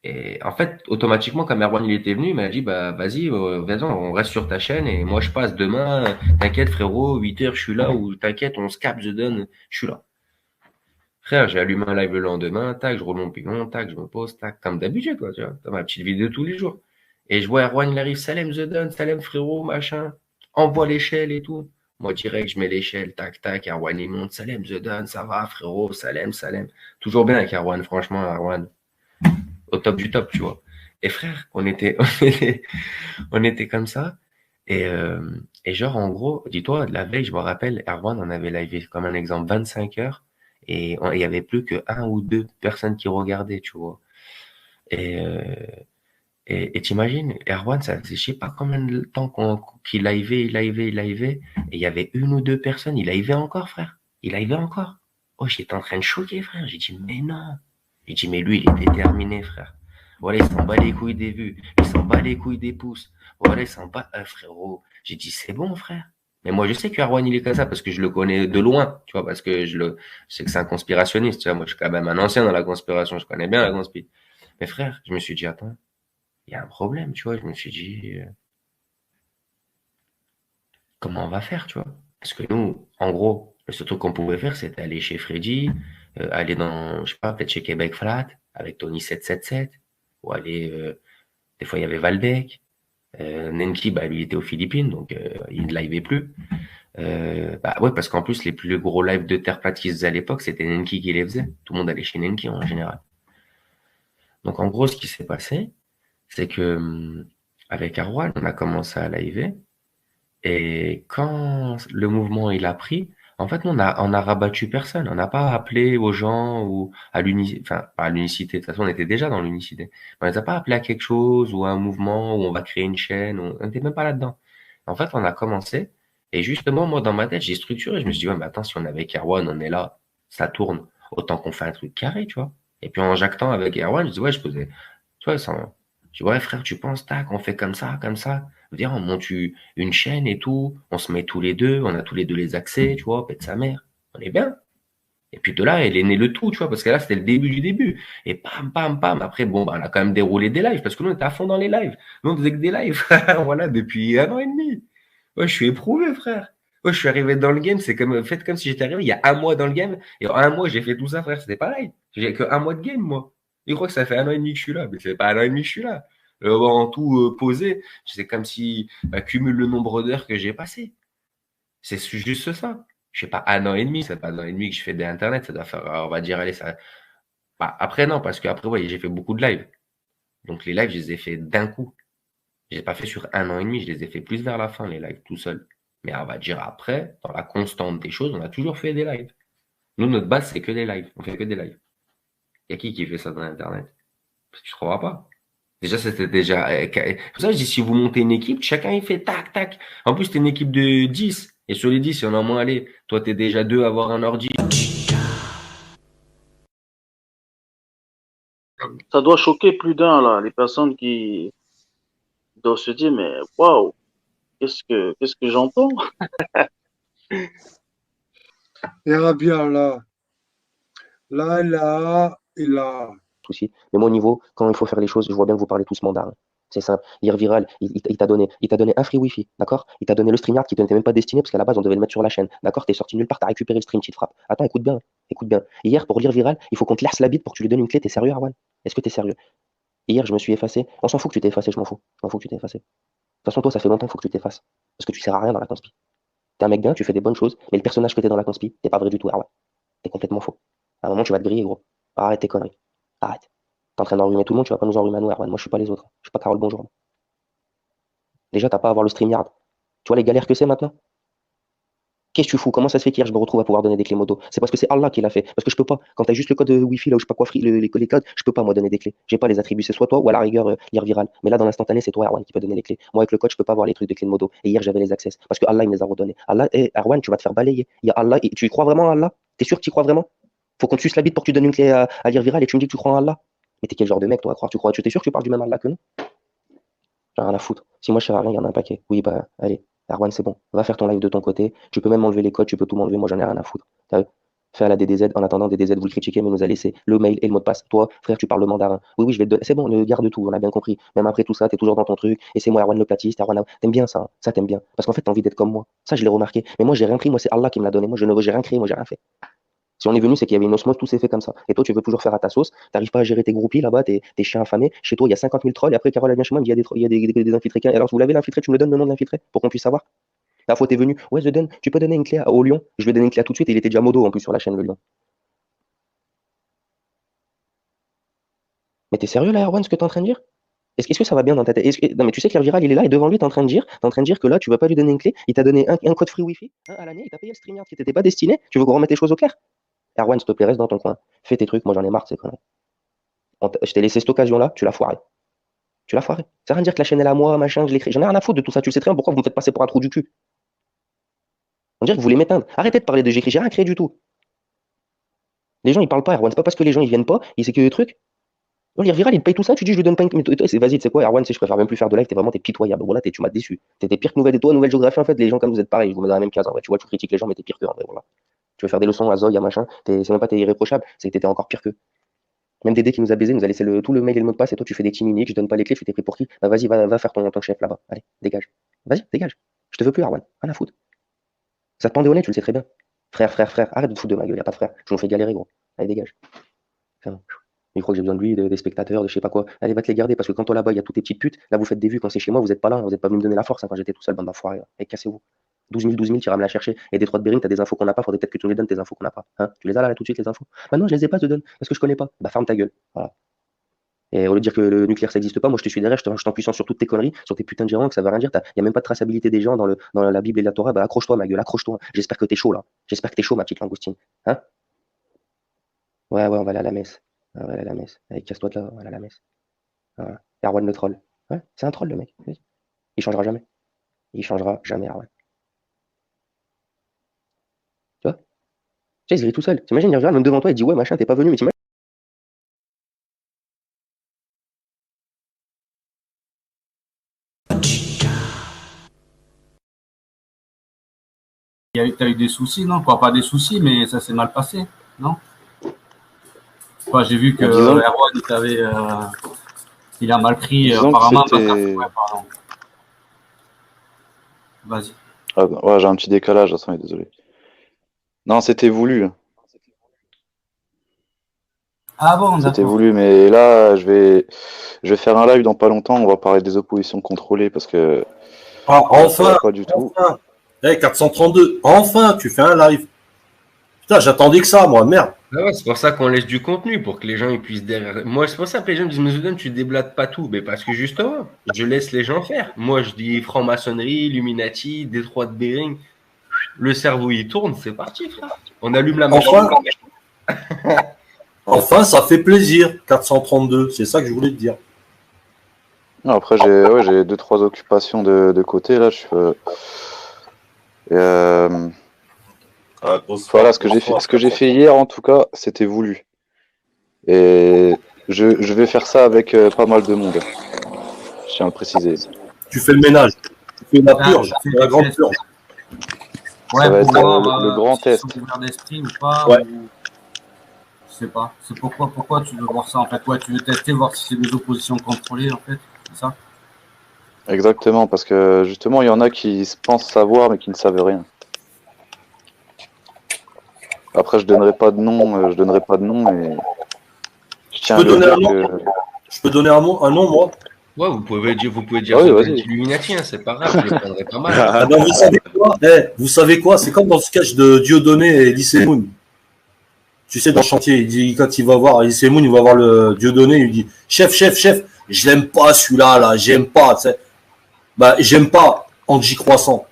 Et en fait, automatiquement, comme Erwan il était venu, il m'a dit, bah vas-y, on reste sur ta chaîne et moi je passe demain, t'inquiète frérot, 8h je suis là, ou t'inquiète, on se capte, je donne, je suis là. Frère, j'ai allumé un live le lendemain, tac, je roule mon pigon, tac, je me pose, tac, comme d'habitude, quoi, tu vois, dans ma petite vidéo tous les jours. Et je vois Erwan, il arrive, Salem The Don, Salem frérot, machin, envoie l'échelle et tout. Moi, direct, je mets l'échelle, tac, tac, Erwan, il monte, Salem The Don, ça va, frérot, Salem. Toujours bien avec Erwan, franchement, Erwan. Au top du top, tu vois. Et frère, on était comme ça. Et genre, en gros, dis-toi, la veille, je me rappelle, Erwan, on avait livé, comme un exemple, 25 heures. Et il y avait plus que 1 ou 2 personnes qui regardaient, tu vois. Et t'imagines, Erwan, ça faisait je sais pas combien de temps qu'il livait. Et il y avait 1 ou 2 personnes. Il livait encore, frère. Il livait encore. Oh, j'étais en train de choquer, frère. J'ai dit, mais non. J'ai dit, mais lui, il est déterminé, frère. Voilà, il s'en bat les couilles des vues. Il s'en bat les couilles des pouces. Voilà, il s'en bat, frérot. J'ai dit, c'est bon, frère. Mais moi, je sais que Erwan, il est comme ça parce que je le connais de loin, tu vois, parce que je sais que c'est un conspirationniste, tu vois. Moi, je suis quand même un ancien dans la conspiration. Je connais bien la conspiration. Mais frère, je me suis dit, attends, il y a un problème, tu vois. Je me suis dit, comment on va faire, tu vois? Parce que nous, en gros, le seul truc qu'on pouvait faire, c'était aller chez Freddy, aller dans, je sais pas, peut-être chez Québec Flat, avec Tony 777, ou aller, des fois il y avait Valdec, Nenki, bah lui il était aux Philippines, donc il ne livait plus. Bah ouais, parce qu'en plus les plus gros lives de terre plate qu'ils faisaient à l'époque, c'était Nenki qui les faisait. Tout le monde allait chez Nenki en général. Donc en gros, ce qui s'est passé, c'est que avec Arwan, on a commencé à liver, et quand le mouvement il a pris, en fait, nous, on a rabattu personne. On n'a pas appelé aux gens ou à l'unicité, enfin, pas à l'unicité. De toute façon, on était déjà dans l'unicité. On les a pas appelés à quelque chose ou à un mouvement où on va créer une chaîne. On n'était même pas là-dedans. En fait, on a commencé. Et justement, moi, dans ma tête, j'ai structuré. Je me suis dit, ouais, mais attends, si on est avec Erwan, on est là, ça tourne. Autant qu'on fait un truc carré, tu vois. Et puis, en jactant avec Erwan, je dis, ouais, je posais, tu vois, je dis, ouais, frère, tu penses, tac, on fait comme ça, comme ça. Dire, on monte une chaîne et tout, on se met tous les deux, on a tous les deux les accès, tu vois, pète sa mère, on est bien. Et puis de là, elle est née le tout, tu vois, parce que là, c'était le début du début. Et pam, pam, pam. Après, bon, bah, on a quand même déroulé des lives, parce que nous, on était à fond dans les lives. Nous, on faisait que des lives, voilà, depuis 1 an et demi. Ouais, je suis éprouvé, frère. Ouais, je suis arrivé dans le game, c'est comme, faites comme si j'étais arrivé il y a 1 mois dans le game, et en 1 mois, j'ai fait tout ça, frère, c'était pareil. J'ai que 1 mois de game, moi. Je crois que ça fait 1 an et demi que je suis là, mais c'est pas 1 an et demi que je suis là. En tout posé, c'est comme si cumule le nombre d'heures que j'ai passé. C'est juste ça. Je sais pas 1 an et demi, c'est pas 1 an et demi que je fais des internet, ça doit faire, on va dire, allez, ça. Bah, après, non, parce qu'après, ouais, j'ai fait beaucoup de lives. Donc les lives, je les ai fait d'un coup. Je les ai pas fait sur 1 an et demi, je les ai fait plus vers la fin, les lives, tout seul. Mais on va dire après, dans la constante des choses, on a toujours fait des lives. Nous, notre base, c'est que des lives. On fait que des lives. Il y a qui fait ça dans internet? Parce que tu ne crois pas. Déjà, c'était déjà. Pour ça, je dis, si vous montez une équipe, chacun il fait tac, tac. En plus, t'es une équipe de 10. Et sur les 10, il y en a moins allé. Toi, t'es déjà 2 à avoir un ordi. Ça doit choquer plus d'un, là. Les personnes qui doivent se dire, mais waouh, qu'est-ce que j'entends? Il y a bien là. Là, il a. Souci. Mais moi, au niveau, quand il faut faire les choses, je vois bien que vous parlez tous mandarin. C'est simple. Hier, Viral, il t'a donné un free Wi-Fi, d'accord? Il t'a donné le StreamYard qui ne t'était même pas destiné parce qu'à la base, on devait le mettre sur la chaîne, d'accord? T'es sorti nulle part, t'as récupéré le stream, tu te frappes. Attends, écoute bien. Hier, pour lire Viral, il faut qu'on te laisse la bite pour que tu lui donnes une clé. T'es sérieux, Arwan? Est-ce que t'es sérieux? Hier, je me suis effacé. On s'en fout que tu t'es effacé, je m'en fous. Je m'en fous que tu t'es effacé. De toute façon, toi, ça fait longtemps qu'il faut que tu t'effaces. Parce que tu sers à rien dans la conspi. T'es un mec bien, tu fais des bonnes choses, mais le personnage que t'es dans la conspi, t'es pas vrai du tout, Erwan. T'es complètement faux. À un moment, tu vas te griller, gros. Arrête tes conneries. Arrête. T'es en train d'enrhumer tout le monde, tu vas pas nous enrhumer à nous, Erwan. Moi, je suis pas les autres. Je suis pas Carole Bonjour. Moi. Déjà, t'as pas à avoir le StreamYard. Tu vois les galères que c'est maintenant? Qu'est-ce que tu fous? Comment ça se fait qu'hier je me retrouve à pouvoir donner des clés modo? C'est parce que c'est Allah qui l'a fait. Parce que je peux pas. Quand t'as juste le code Wi-Fi là où je sais pas quoi, les codes, je peux pas moi donner des clés. J'ai pas les attributs. C'est soit toi ou à la rigueur lire viral. Mais là dans l'instantané, c'est toi Erwan qui peut donner les clés. Moi avec le code, je peux pas avoir les trucs de clés de modo. Et hier j'avais les accès. Parce que Allah il me les a redonnés. Allah, Erwan, tu vas te faire balayer. Il y a Allah. Et tu y crois vraiment à Allah? T'es sûr que tu y crois vraiment? Faut qu'on te suce la bite pour que tu donnes une clé à lire viral et tu me dis que tu crois en Allah? Mais t'es quel genre de mec toi à croire? Tu crois? Tu t'es sûr que tu parles du même Allah que nous? J'ai rien à foutre. Si moi je sers à rien, il y en a un paquet. Oui, bah, allez, Erwan, c'est bon. Va faire ton live de ton côté. Tu peux même m'enlever les codes, tu peux tout m'enlever. Moi, j'en ai rien à foutre. T'as vu? Fais à la DDZ. En attendant, DDZ, vous le critiquez, mais il nous a laissé le mail et le mot de passe. Toi, frère, tu parles le mandarin. Oui, oui, je vais te donner. C'est bon, ne garde tout. On a bien compris. Même après tout ça, t'es toujours dans ton truc. Et c'est moi, Erwan le platiste. Erwan, t'aimes bien ça. Hein. Ça, t'aimes bien. Parce qu'en fait, t'as envie d'être comme moi. Ça, je l'ai remarqué. Mais moi, j'ai rien pris. Moi, c'est Allah qui me l'a donné. Moi, j'ai rien créé. Moi, j'ai rien fait. Si on est venu, c'est qu'il y avait une osmose, tout s'est fait comme ça. Et toi, tu veux toujours faire à ta sauce, t'arrives pas à gérer tes groupies là-bas, tes chiens affamés. Chez toi, il y a 50 000 trolls, et après, Carole, elle vient chez moi, il me dit, il y a des infiltrés. Alors, vous l'avez l'infiltré, tu me le donnes le nom de l'infiltré, pour qu'on puisse savoir. La fois, t'es venu, ouais, The Den, tu peux donner une clé au lion. Je vais donner une clé à tout de suite, et il était déjà modo en plus sur la chaîne, le lion. Mais t'es sérieux là, Erwan, ce que t'es en train de dire? Est-ce que ça va bien dans ta tête? Non, mais tu sais que viral, il est là, et devant lui, t'es en train de dire que là, tu vas pas lui donner une clé, il t'a donné un code free Wi-Fi à l'année, il t'a payé le StreamYard qui t'était pas destiné, tu veux qu'on remette les choses au clair? Erwan, s'il te plaît, reste dans ton coin. Fais tes trucs, moi j'en ai marre de ces conneries. Je t'ai laissé cette occasion-là, tu l'as foiré. Tu l'as foiré. Ça veut rien dire que la chaîne est à moi, machin, je l'ai créé. J'en ai rien à foutre de tout ça. Tu le sais très bien pourquoi vous me faites passer pour un trou du cul. On dirait que vous voulez m'éteindre. Arrêtez de parler de j'écris, j'ai rien créé du tout. Les gens ils parlent pas, Erwan. C'est pas parce que les gens ils viennent pas, c'est que des trucs. Lire viral, il te paye tout ça, tu dis je lui donne pas une. Vas-y, c'est quoi, Erwan, je préfère même plus faire de live, t'es pitoyable. Voilà, tu m'as déçu. T'étais pire que Nouvelle Géographie en fait, les gens comme vous êtes pareils, je vous mets dans la même case en vrai. Tu vois, tu critiques les gens, mais t'es pire qu'eux en vrai, voilà. Tu veux faire des leçons à Zoya, machin, c'est même pas t'es irréprochable, c'est que t'étais encore pire qu'eux. Même Dédé qui nous a baisé, nous a laissé tout le mail et le mot de passe, et toi tu fais des team uniques, je donne pas les clés, tu t'es pris pour qui? Bah vas-y, va faire ton chef là-bas. Allez, dégage. Vas-y, dégage. Je te veux plus, Erwan. Rien à foutre. Ça te pendait au nez, tu le sais très bien. Frère, arrête de te foutre de ma gueule, y a pas de frère. Je nous fais galérer, gros. Allez, dégage. Enfin, il croit que j'ai besoin de lui, des spectateurs, de je sais pas quoi. Allez, va te les garder, parce que quand toi là-bas, il y a toutes tes petites putes, là vous faites des vues, quand c'est chez moi, vous êtes pas là, vous êtes pas venu me donner la force hein, quand j'étais tout seul, bande d'enfoirés. Allez, cassez-vous. 12 000, tu iras me la chercher. Et des 3 de Bering, t'as des infos qu'on n'a pas, faudrait peut-être que tu nous les donnes, tes infos qu'on n'a pas. Hein, tu les as là tout de suite, les infos? Bah non, je les ai pas, te donne, parce que je connais pas. Bah ferme ta gueule. Voilà. Et au lieu de dire que le nucléaire ça n'existe pas, moi je te suis derrière, je t'en puissance sur toutes tes conneries, sur tes putains de gérants, que ça veut rien dire. Il n'y a même pas de traçabilité des gens dans la Bible et la Torah. Bah accroche-toi, ma gueule, accroche-toi. J'espère que t'es chaud là. J'espère que t'es chaud, ma petite langoustine. Hein? Ouais, on va aller à la messe. On va aller à la messe. Allez, casse-toi de là, on va aller à la messe. Voilà. Erwan le troll. Ouais, c'est un troll le mec. Il changera jamais. Il changera jamais, Erwan. Tu vois? Tu sais, il se grille tout seul. T'imagines, il revient même devant toi, il dit ouais, machin, t'es pas venu, mais t'imagines. T'as eu des soucis, non? Pas des soucis, mais ça s'est mal passé, non? J'ai vu que Erwan, il a mal pris, apparemment. Pardon. Vas-y. Ah, ouais, j'ai un petit décalage, attends, désolé. Non, c'était voulu. Ah bon, d'accord. C'était voulu, mais là, je vais faire un live dans pas longtemps, on va parler des oppositions contrôlées, parce que... Ah, enfin, pas du tout. Enfin. Hey, 432, enfin, tu fais un live. Putain, j'attendais que ça, moi, merde. Ah ouais, c'est pour ça qu'on laisse du contenu, pour que les gens ils puissent derrière. Moi, c'est pour ça que les gens me disent, mais Zoudan, tu déblates pas tout. Mais parce que justement, je laisse les gens faire. Moi, je dis franc-maçonnerie, Illuminati, Détroit de Bering. Le cerveau, il tourne, c'est parti, frère. On allume la machine. Enfin, ça fait plaisir, 432, c'est ça que je voulais te dire. Après, j'ai 2-3 occupations de côté, là. Voilà, ce que j'ai fait hier, en tout cas, c'était voulu. Et je vais faire ça avec pas mal de monde. Je tiens à le préciser. Tu fais le ménage, tu fais la purge, tu fais la grande purge. Ça va être le grand test. Ouvert d'esprit ou pas, ouais. Ou... Je sais pas. C'est pourquoi tu veux voir ça en fait. Ouais, tu veux tester, voir si c'est des oppositions contrôlées en fait. C'est ça? Exactement, parce que justement, il y en a qui pensent savoir mais qui ne savent rien. Après, je donnerai pas de nom, mais je tiens à le dire que... Je peux donner un nom, moi? Ouais, vous pouvez dire Ah oui, The vas-y. Great Illuminati, hein, c'est pas grave, je le prendrai pas mal. Ah non, vous savez quoi? C'est comme dans le sketch de Dieudonné et Elysée Moon. Tu sais, dans le chantier, il dit, quand il va voir Elysée Moon, il va voir le Dieudonné, il lui dit, chef, je l'aime pas celui-là, là, j'aime pas, tu sais. Bah, j'aime pas Angie Croissant.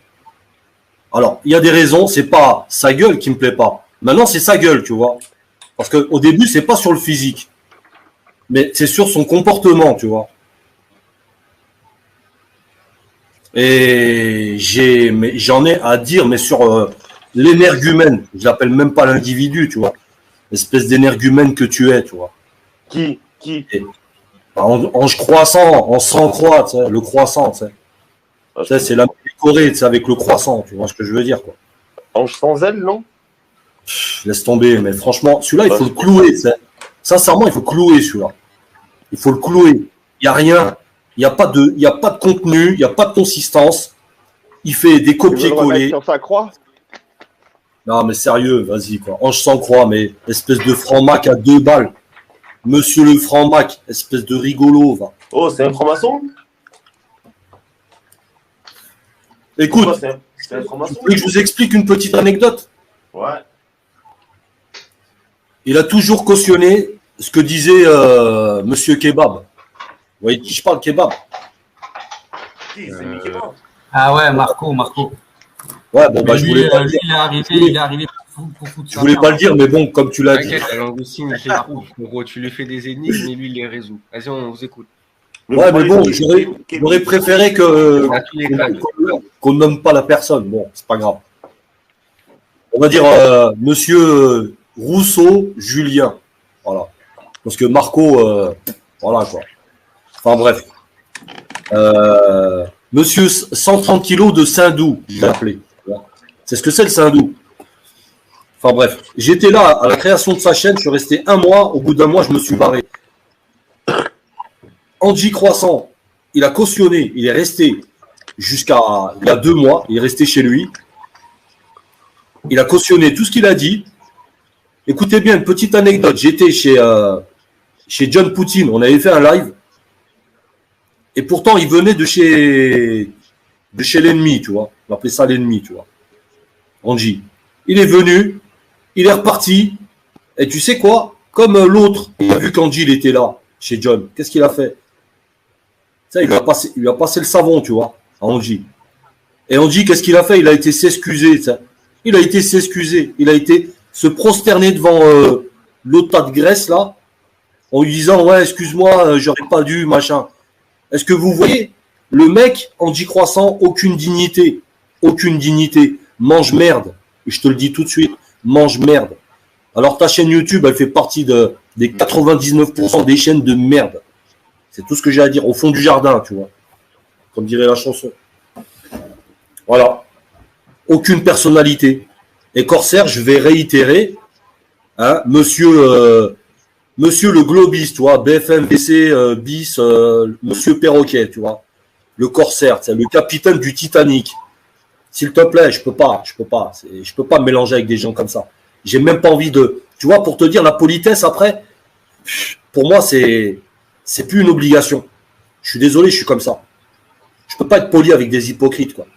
Alors, il y a des raisons, c'est pas sa gueule qui me plaît pas. Maintenant, c'est sa gueule, tu vois. Parce qu'au début, c'est pas sur le physique. Mais c'est sur son comportement, tu vois. Et j'en ai à dire, mais sur l'énergumène. Je l'appelle même pas l'individu, tu vois. L'espèce d'énergumène que tu es, tu vois. Qui Ange croissant, on s'en croit, tu sais, le croissant, tu sais. Tu sais, c'est la Corée, tu sais, avec le croissant, tu vois ce que je veux dire, quoi. Ange sans aile, non? Laisse tomber, mais franchement, celui-là, il faut le clouer, tu sais. Sincèrement, il faut clouer, celui-là. Il faut le clouer. Il n'y a rien. Il n'y a pas de contenu, il n'y a pas de consistance. Il fait des copier-coller. Sur sa croix? Non, mais sérieux, vas-y, quoi. Ange sans croix, mais espèce de franc-mac à 2 balles. Monsieur le franc-mac, espèce de rigolo, va. Oh, c'est un franc-maçon? Écoute, C'est un franc-maçon? vous voulez que je vous explique une petite anecdote? Ouais. Il a toujours cautionné ce que disait Monsieur Kebab. Vous voyez de qui je parle, Kebab? Ah ouais, Marco. Ouais, bon, bah, Mais je lui, voulais pas le lui, dire. il est arrivé pour foutre Je sa voulais merde. pas le dire, mais bon, comme tu l'as dit. T'inquiète, la langoustine, je les trouve. Gros, tu lui fais des énigmes et lui, il les résout. Vas-y, on vous écoute. Ouais, mais bon, j'aurais préféré que À tous les cas. qu'on nomme pas la personne. Bon, c'est pas grave. On va dire Monsieur Rousseau Julien. Voilà. Parce que Marco, voilà quoi. Enfin bref. Monsieur 130 kilos de Saint-Doux, je l'ai appelé. C'est ce que c'est le Saint-Doux. Enfin bref. J'étais là à la création de sa chaîne, je suis resté 1 mois. Au bout d'1 mois, je me suis barré. Angie Croissant, il a cautionné, il est resté jusqu'à il y a 2 mois, il est resté chez lui. Il a cautionné tout ce qu'il a dit. Écoutez bien, une petite anecdote. J'étais chez John Poutine, on avait fait un live. Et pourtant, il venait de chez l'ennemi, tu vois. On appelait ça l'ennemi, tu vois. Angie. Il est venu, il est reparti. Et tu sais quoi? Comme l'autre, il a vu qu'Angie il était là, chez John. Qu'est-ce qu'il a fait? Ça, il lui a passé le savon, tu vois, à Angie. Et Angie, qu'est-ce qu'il a fait? Il a été s'excuser, ça. Il a été s'excuser. Il a été se prosterner devant l'autre tas de graisse, là, en lui disant, ouais, excuse-moi, j'aurais pas dû, machin. Est-ce que vous voyez? Le mec, Angie Croissant, aucune dignité. Aucune dignité. Mange merde. Et je te le dis tout de suite. Mange merde. Alors ta chaîne YouTube, elle fait partie des 99% des chaînes de merde. C'est tout ce que j'ai à dire. Au fond du jardin, tu vois. Comme dirait la chanson. Voilà. Aucune personnalité. Et Corsair, je vais réitérer, hein, monsieur le globiste, tu vois, BFM, VC, bis, monsieur Perroquet, tu vois, le Corsair, c'est le capitaine du Titanic. S'il te plaît, je peux pas me mélanger avec des gens comme ça. J'ai même pas envie de, tu vois, pour te dire la politesse après, pour moi c'est plus une obligation. Je suis désolé, je suis comme ça. Je peux pas être poli avec des hypocrites, quoi.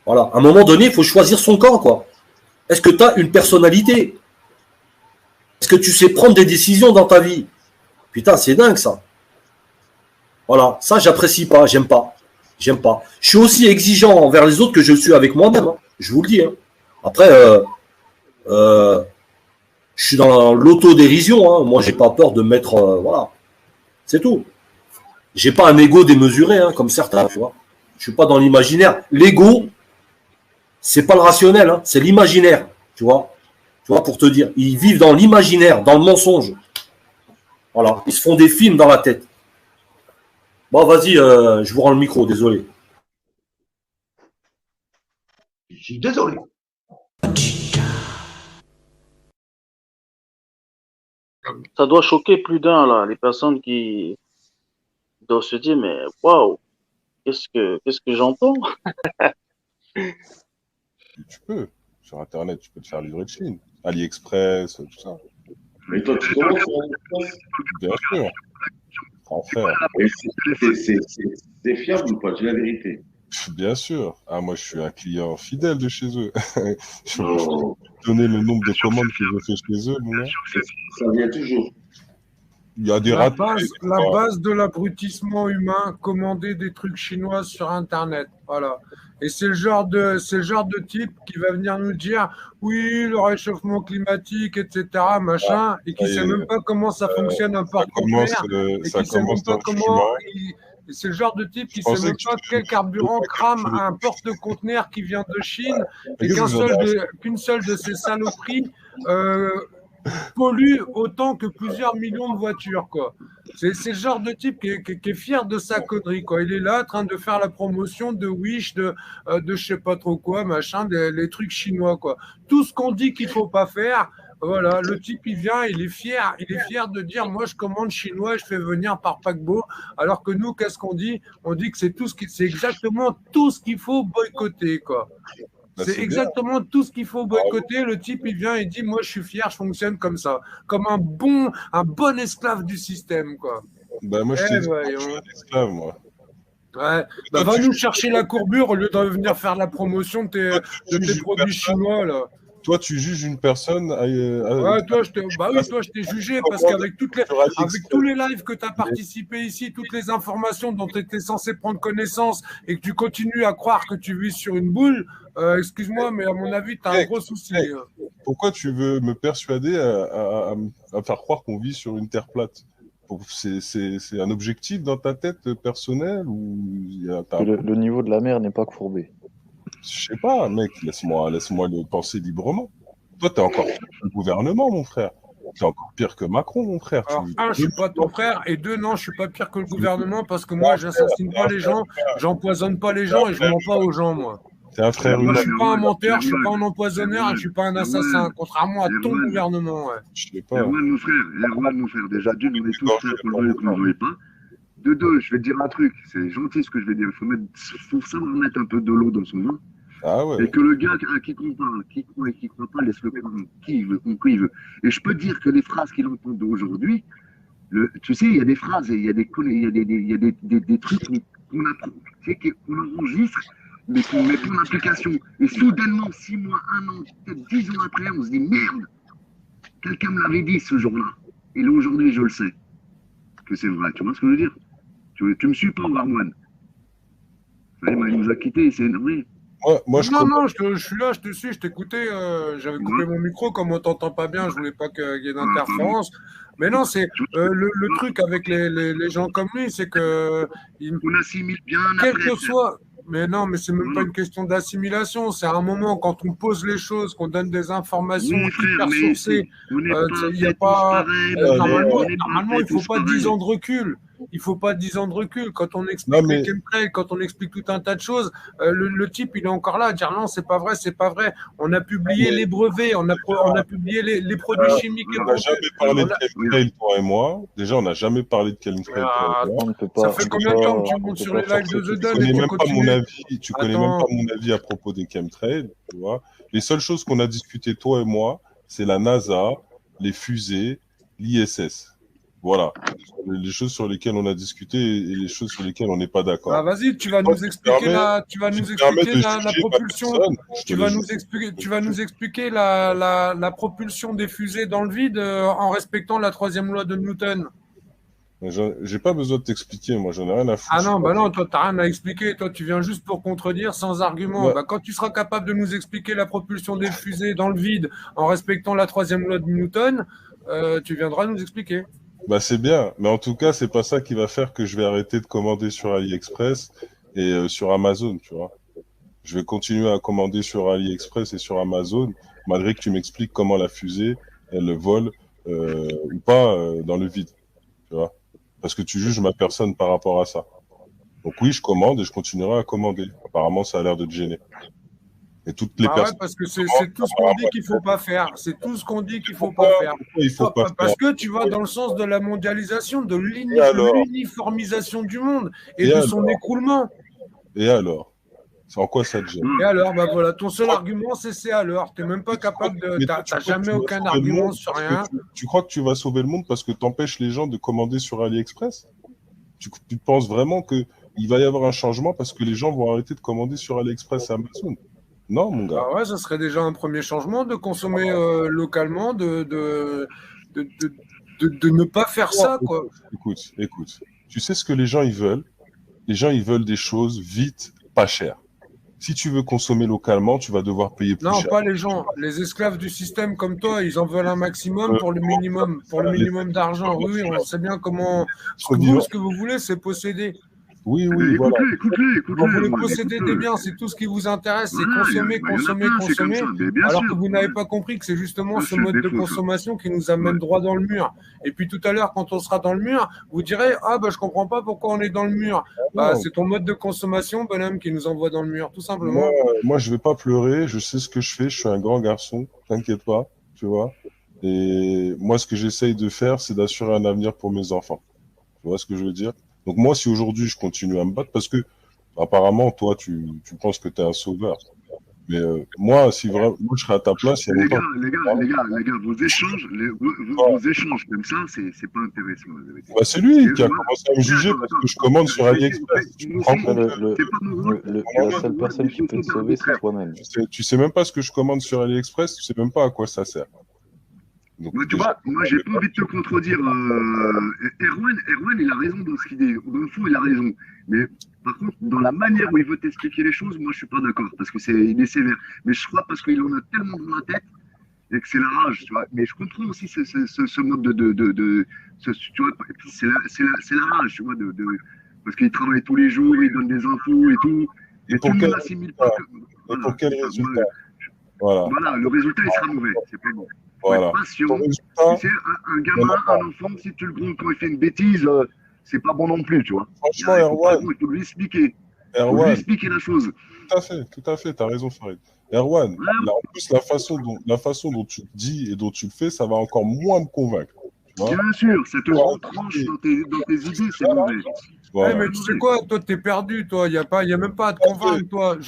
Voilà. À un moment donné, il faut choisir son camp, quoi. Est-ce que tu as une personnalité? Est-ce que tu sais prendre des décisions dans ta vie? Putain, c'est dingue, ça. Voilà. Ça, j'apprécie pas. J'aime pas. J'aime pas. Je suis aussi exigeant envers les autres que je suis avec moi-même. Hein. Je vous le dis. Hein. Après, je suis dans l'autodérision. Hein. Moi, j'ai pas peur de mettre... voilà. C'est tout. J'ai pas un ego démesuré, hein, comme certains, tu vois. Je suis pas dans l'imaginaire. L'ego, c'est pas le rationnel, hein, c'est l'imaginaire, tu vois. Tu vois, pour te dire, ils vivent dans l'imaginaire, dans le mensonge. Voilà, ils se font des films dans la tête. Bon, vas-y, je vous rends le micro, désolé. Je suis désolé. Ça doit choquer plus d'un, là, les personnes qui doivent se dire, mais waouh, qu'est-ce que j'entends? Tu peux. Sur Internet, tu peux te faire livrer de Chine. AliExpress, tout ça. Mais toi, tu commences sur AliExpress? Bien sûr. Grand frère. Et c'est fiable ou pas? Dis la vérité. Bien sûr. Ah, moi, je suis un client fidèle de chez eux. Je vais Non. donner le nombre de commandes que je fais chez eux, moi. Ça vient toujours. Il y a des La ratés. base, la base de l'abrutissement humain, commander des trucs chinois sur Internet. Voilà. Et c'est le genre de type qui va venir nous dire oui, le réchauffement climatique, etc., machin, et qui ça y sait est. même pas comment ça fonctionne un porte-conteneur, et ça qui sait même commence pas dans le comment. climat. Et c'est le genre de type qui Je sait pensais même que pas quel carburant crame un porte-conteneur qui vient de Chine, Mais et qu'est-ce que vous en avez qu'une seule de ces saloperies pollue autant que plusieurs millions de voitures, quoi. C'est le genre de type qui est fier de sa connerie, quoi. Il est là, en train de faire la promotion de Wish, de je sais pas trop quoi, machin, les trucs chinois, quoi. Tout ce qu'on dit qu'il faut pas faire, voilà, le type, il vient, il est fier de dire, moi, je commande chinois, je fais venir par paquebot, alors que nous, qu'est-ce qu'on dit? On dit que c'est exactement tout ce qu'il faut boycotter, quoi. Bah, C'est c'est bien. exactement tout ce qu'il faut boycotter. Le type, il vient et dit, moi, je suis fier, je fonctionne comme ça. Comme un bon esclave du système, quoi. Bah, moi, je te dis, voyons. je suis un esclave, moi. Ouais. Bah, va nous chercher la courbure au lieu de venir faire la promotion de tes produits chinois, là. Toi, tu juges une personne. Ouais, toi, je t'ai jugé parce qu'avec tous les lives que tu as participé ici, toutes les informations dont tu étais censé prendre connaissance et que tu continues à croire que tu vis sur une boule, excuse-moi, mais à mon avis, tu as un gros souci. Pourquoi tu veux me persuader à faire croire qu'on vit sur une terre plate? C'est un objectif dans ta tête personnelle ou le niveau de la mer n'est pas courbé. Je sais pas, mec, laisse-moi le penser librement. Toi, t'es encore pire que le gouvernement, mon frère. T'es encore pire que Macron, mon frère. Alors, un, je suis pas ton frère, et deux, non, je suis pas pire que le gouvernement parce que moi, j'assassine pas les gens, j'empoisonne pas les gens et je mens pas aux gens, moi. T'es un frère Moi, humain. je suis pas un menteur, je suis pas un empoisonneur et je suis pas un assassin, contrairement à ton gouvernement, ouais. Je sais pas. Erwan, mon frère, déjà d'une, on est tous frères qu'on le veuille ou qu'on ne le veuille pas. De deux, je vais te dire un truc, c'est gentil ce que je vais dire, il faut savoir mettre un peu de l'eau dans son vin. Ah ouais. Et que le gars à qui on parle, qui croit et qui croit pas, laisse-le croire qui il veut, qui il veut. Et je peux dire que les phrases qu'il entend d'aujourd'hui, tu sais, il y a des phrases et il y a des trucs qu'on apprend, tu sais, qu'on enregistre, mais qu'on met pas en application. Et soudainement, 6 mois, 1 an, peut-être 10 ans après, on se dit merde, quelqu'un me l'avait dit ce jour-là. Et là, aujourd'hui, je le sais que c'est vrai. Tu vois ce que je veux dire? Tu me suis pas, Warman? Il nous a quittés, c'est énervé. Moi, non, je suis là, je te suis, je t'écoutais. J'avais coupé mon micro, comme on t'entend pas bien, je voulais pas qu'il y ait d'interférence. Mais non, c'est le truc avec les gens comme lui, c'est que on assimile bien. Quel que soit. Mais non, mais c'est même pas une question d'assimilation. C'est à un moment quand on pose les choses, qu'on donne des informations hyper sourcées. Il n'y a pas. Normalement, il faut pas 10 ans de recul. Il faut pas 10 ans de recul. Quand on explique les chemtrails, quand on explique tout un tas de choses, le type, il est encore là à dire non, c'est pas vrai, c'est pas vrai. On a publié les brevets, on a publié les produits chimiques. On n'a jamais parlé de chemtrail, toi et moi. Déjà, on n'a jamais parlé de chemtrail. Ça fait combien de temps que tu montes sur les lives de The Don et tu continues? Tu connais même pas mon avis à propos des chemtrails, tu vois. Les seules choses qu'on a discutées, toi et moi, c'est la NASA, les fusées, l'ISS. Voilà, les choses sur lesquelles on a discuté et les choses sur lesquelles on n'est pas d'accord. Ah, vas-y, tu vas nous expliquer la propulsion. Tu vas nous expliquer la propulsion des fusées dans le vide en respectant la 3e loi de Newton. J'ai pas besoin de t'expliquer, moi, j'en ai rien à foutre. Ah non, bah non, toi, t'as rien à expliquer. Toi, tu viens juste pour contredire sans argument. Ouais. Bah, quand tu seras capable de nous expliquer la propulsion des fusées dans le vide en respectant la 3e loi de Newton, tu viendras nous expliquer. Bah c'est bien, mais en tout cas, c'est pas ça qui va faire que je vais arrêter de commander sur AliExpress et sur Amazon, tu vois. Je vais continuer à commander sur AliExpress et sur Amazon, malgré que tu m'expliques comment la fusée, elle vole ou pas dans le vide, tu vois. Parce que tu juges ma personne par rapport à ça. Donc oui, je commande et je continuerai à commander. Apparemment, ça a l'air de te gêner. Et toutes les personnes. Ouais, parce que c'est tout ce qu'on dit qu'il faut pas faire. C'est tout ce qu'on dit qu'il faut pas faire. Il faut pas parce faire. que tu vas dans le sens de la mondialisation, de l'uniformisation du monde et de son écroulement. Et alors? C'est en quoi ça te gêne? Et alors, bah voilà, ton seul argument, c'est alors. Tu n'es même pas capable de. Mais T'as tu crois que jamais tu vas aucun sauver le argument monde sur parce que rien. tu crois que tu vas sauver le monde parce que tu empêches les gens de commander sur AliExpress? Tu penses vraiment qu'il va y avoir un changement parce que les gens vont arrêter de commander sur AliExpress et Amazon? Non, mon gars. Ah ouais, ça serait déjà un premier changement de consommer localement, de ne pas faire ça, quoi. Écoute. Tu sais ce que les gens ils veulent? Les gens ils veulent des choses vite, pas chères. Si tu veux consommer localement, tu vas devoir payer plus Non, cher. pas les gens. Les esclaves du système comme toi, ils en veulent un maximum pour le minimum d'argent. Oui, on sait bien comment. Ce que vous voulez, c'est posséder. Oui, voilà. Vous voulez posséder des biens, c'est tout ce qui vous intéresse, c'est consommer. Alors que vous n'avez pas compris que c'est justement ce mode de consommation qui nous amène droit dans le mur. Et puis tout à l'heure, quand on sera dans le mur, vous direz « Ah, bah je comprends pas pourquoi on est dans le mur. » Bah, c'est ton mode de consommation, bonhomme, qui nous envoie dans le mur, tout simplement. Moi, je vais pas pleurer, je sais ce que je fais, je suis un grand garçon, t'inquiète pas, tu vois. Et moi, ce que j'essaye de faire, c'est d'assurer un avenir pour mes enfants. Tu vois ce que je veux dire? Donc moi, si aujourd'hui je continue à me battre, parce que apparemment, toi, tu penses que tu es un sauveur. Mais moi, si vraiment, moi, je serais à ta place, il y a longtemps. Les gars, vos échanges comme ça, c'est pas intéressant. Bah, c'est lui qui a commencé à me juger parce que je commande sur AliExpress. Tu te rends compte La seule personne qui peut te sauver, c'est toi-même. Tu sais même pas ce que je commande sur AliExpress, tu sais même pas à quoi ça sert. Donc, tu vois, moi, j'ai pas envie de te contredire. Erwan, il a raison dans ce qu'il dit. Dans le fond, il a raison. Mais par contre, dans la manière où il veut t'expliquer les choses, moi, je suis pas d'accord parce que il est sévère. Mais je crois parce qu'il en a tellement dans la tête et que c'est la rage, tu vois. Mais je comprends aussi ce mode tu vois, c'est la rage, tu vois, parce qu'il travaille tous les jours, il donne des infos et tout. Et tout le monde assimile pas que. Et pour quel résultat? Voilà, le résultat, il sera mauvais. C'est pas bon. Voilà. Patient. Tu sais, un gamin, un enfant, si tu le grondes quand il fait une bêtise, c'est pas bon non plus, tu vois. Franchement, Erwan. Il faut lui expliquer. Il faut lui expliquer la chose. Tout à fait, t'as raison, Farid. Erwan, là, en plus, la façon dont tu le dis et dont tu le fais, ça va encore moins me convaincre. Bien sûr, ça te retranche dans tes idées, c'est mauvais. Ouais, mais tu sais quoi, toi, t'es perdu, toi. Il y a même pas à te convaincre, toi.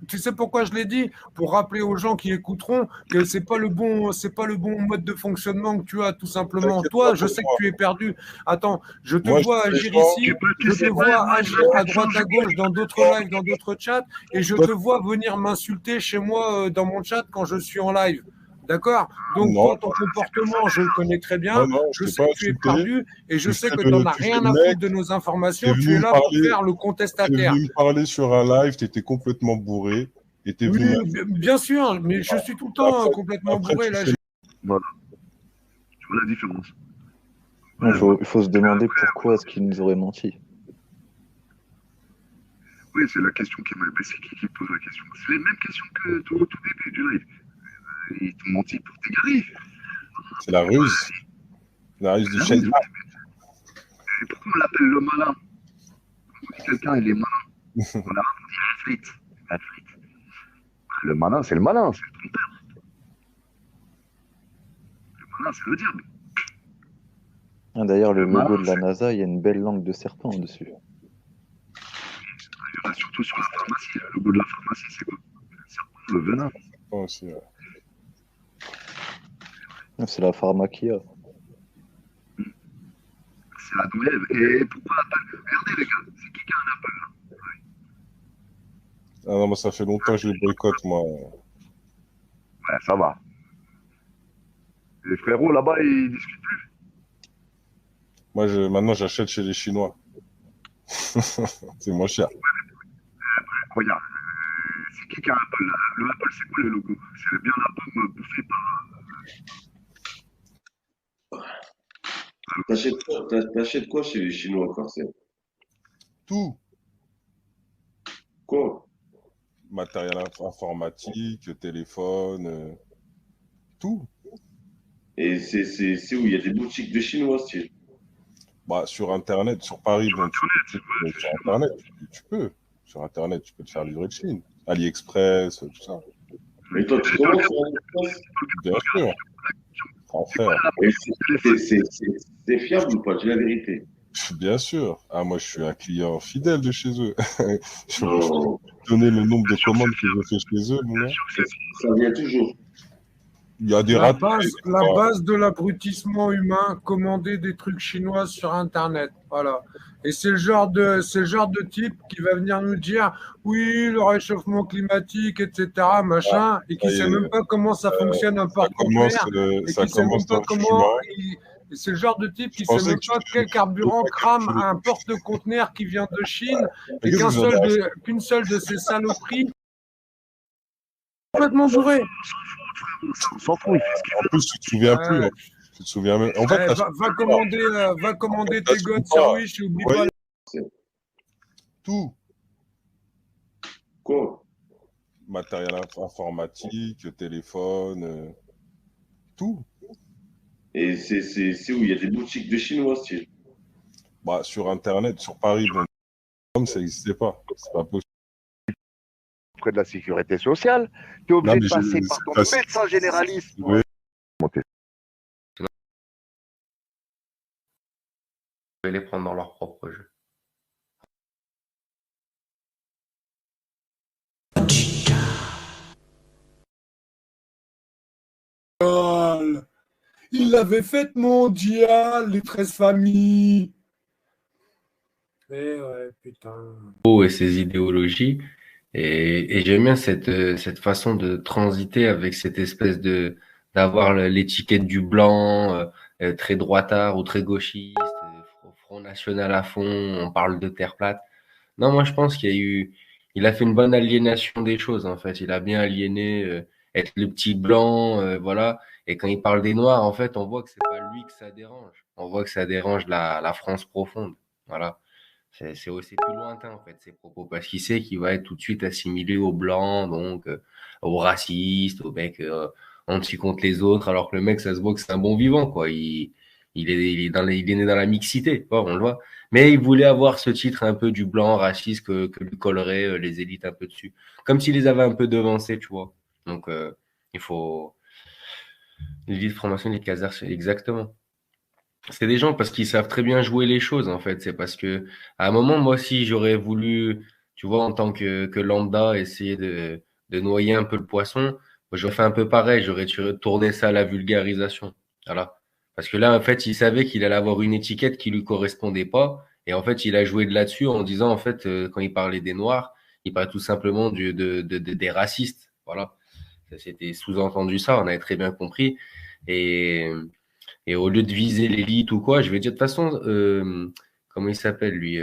Tu sais pourquoi je l'ai dit? Pour rappeler aux gens qui écouteront que c'est pas le bon mode de fonctionnement que tu as, tout simplement. Toi, je sais que tu es perdu. Attends, je te vois agir ici, je te vois agir à droite, à gauche, dans d'autres lives, dans d'autres chats, et je te vois venir m'insulter chez moi dans mon chat quand je suis en live. D'accord? Donc, toi, ton comportement, je le connais très bien. Je sais que tu es perdu et je sais que tu n'en as rien à foutre de nos informations. Tu es là pour faire le contestataire. Tu es venu me parler sur un live, tu étais complètement bourré. Et t'es venu bien sûr, mais je suis tout le temps complètement bourré. Là, voilà. Tu vois la différence. Il faut se demander pourquoi est-ce qu'il nous aurait menti. Oui, c'est la question qui m'a. C'est qui pose la question? C'est les mêmes questions que tout au tout début du live. Ils t'ont menti pour t'égarer. C'est la ruse. La ruse du chef. Et pourquoi on l'appelle le malin? On dit quelqu'un, il est malin. On a dit Alfred. Le malin, c'est le malin, c'est ton père. Le malin, c'est le diable. D'ailleurs, le logo de la NASA, il y a une belle langue de serpent dessus. Il y en a surtout sur la pharmacie. Le logo de la pharmacie, c'est quoi? Le serpent, le venin. Aussi, ouais. C'est la pharmacia. C'est la douille. Et pourquoi Apple? Regardez les gars, c'est qui a un Apple là? Ah non, mais ça fait longtemps que je le boycotte, moi. Ouais, ça va. Les frérots là-bas, ils discutent plus. Moi, maintenant, j'achète chez les Chinois. C'est moins cher. Regarde, c'est qui a un Apple là? Le Apple, c'est quoi le logo? C'est bien la pomme bouffée par. T'achètes quoi chez les Chinois encore, c'est? Tout. Quoi? Matériel informatique, téléphone, tout. Et c'est où? Il y a des boutiques de Chinois, c'est? Bah, sur Internet, sur Paris, sur Internet, tu peux. Sur Internet, tu peux te faire livrer de Chine. AliExpress, tout ça. Mais toi, tu commandes sur AliExpress? Bien sûr. Frère. C'est fiable ou pas? Dis la vérité. Bien sûr. Ah, moi, je suis un client fidèle de chez eux. donner le nombre de commandes que je fais chez eux, moi. Ça vient toujours. Il y a des La ratés. base de l'abrutissement humain, commander des trucs chinois sur Internet. Voilà. Et c'est le genre de type qui va venir nous dire oui, le réchauffement climatique, etc., machin, et qui ne sait même pas comment ça fonctionne un porte-conteneur. Et qui sait même pas comment. Et c'est le genre de type qui ne sait même pas quel carburant crame un porte-conteneur qui vient de Chine et qu'une seule de ces saloperies complètement bourrée. On s'en fout. En plus, tu te souviens plus. Hein. Tu te souviens même. En fait, va commander tes God sandwich et oublie pas. Tout. Quoi? Matériel informatique, téléphone, tout. Et c'est où? Il y a des boutiques de Chinois, style. Bah, sur Internet, sur Paris, bon, comme ça n'existait pas. C'est pas possible. Près de la sécurité sociale, tu es obligé de passer par ton médecin généraliste. Oui. Vous pouvez les prendre dans leur propre jeu. Il l'avait faite mondiale, les 13 familles. Eh ouais, putain. Et ses idéologies. Et j'aime bien cette façon de transiter avec cette espèce d'avoir l'étiquette du blanc, très droitard ou très gauchiste, Front National à fond, on parle de terre plate. Non, moi je pense il a fait une bonne aliénation des choses en fait. Il a bien aliéné être le petit blanc, voilà. Et quand il parle des Noirs, en fait, on voit que c'est pas lui que ça dérange. On voit que ça dérange la France profonde, voilà. C'est aussi plus lointain en fait ses propos parce qu'il sait qu'il va être tout de suite assimilé aux blancs, donc aux racistes, aux mecs anti contre les autres, alors que le mec ça se voit que c'est un bon vivant quoi. Il est né dans la mixité, bon, on le voit. Mais il voulait avoir ce titre un peu du blanc raciste que lui colleraient les élites un peu dessus, comme s'il les avait un peu devancés, tu vois. Donc il faut l'élite franc-maçonnique, les casards, exactement. C'est des gens parce qu'ils savent très bien jouer les choses en fait. C'est parce que à un moment moi aussi j'aurais voulu, tu vois, en tant que lambda, essayer de noyer un peu le poisson. Moi, j'aurais fait un peu pareil. J'aurais tourné ça à la vulgarisation. Voilà. Parce que là en fait il savait qu'il allait avoir une étiquette qui lui correspondait pas et en fait il a joué de là-dessus en disant en fait quand il parlait des Noirs, il parlait tout simplement des racistes. Voilà. C'était sous-entendu ça. On avait très bien compris et au lieu de viser l'élite ou quoi, je vais dire de toute façon, comment il s'appelle lui,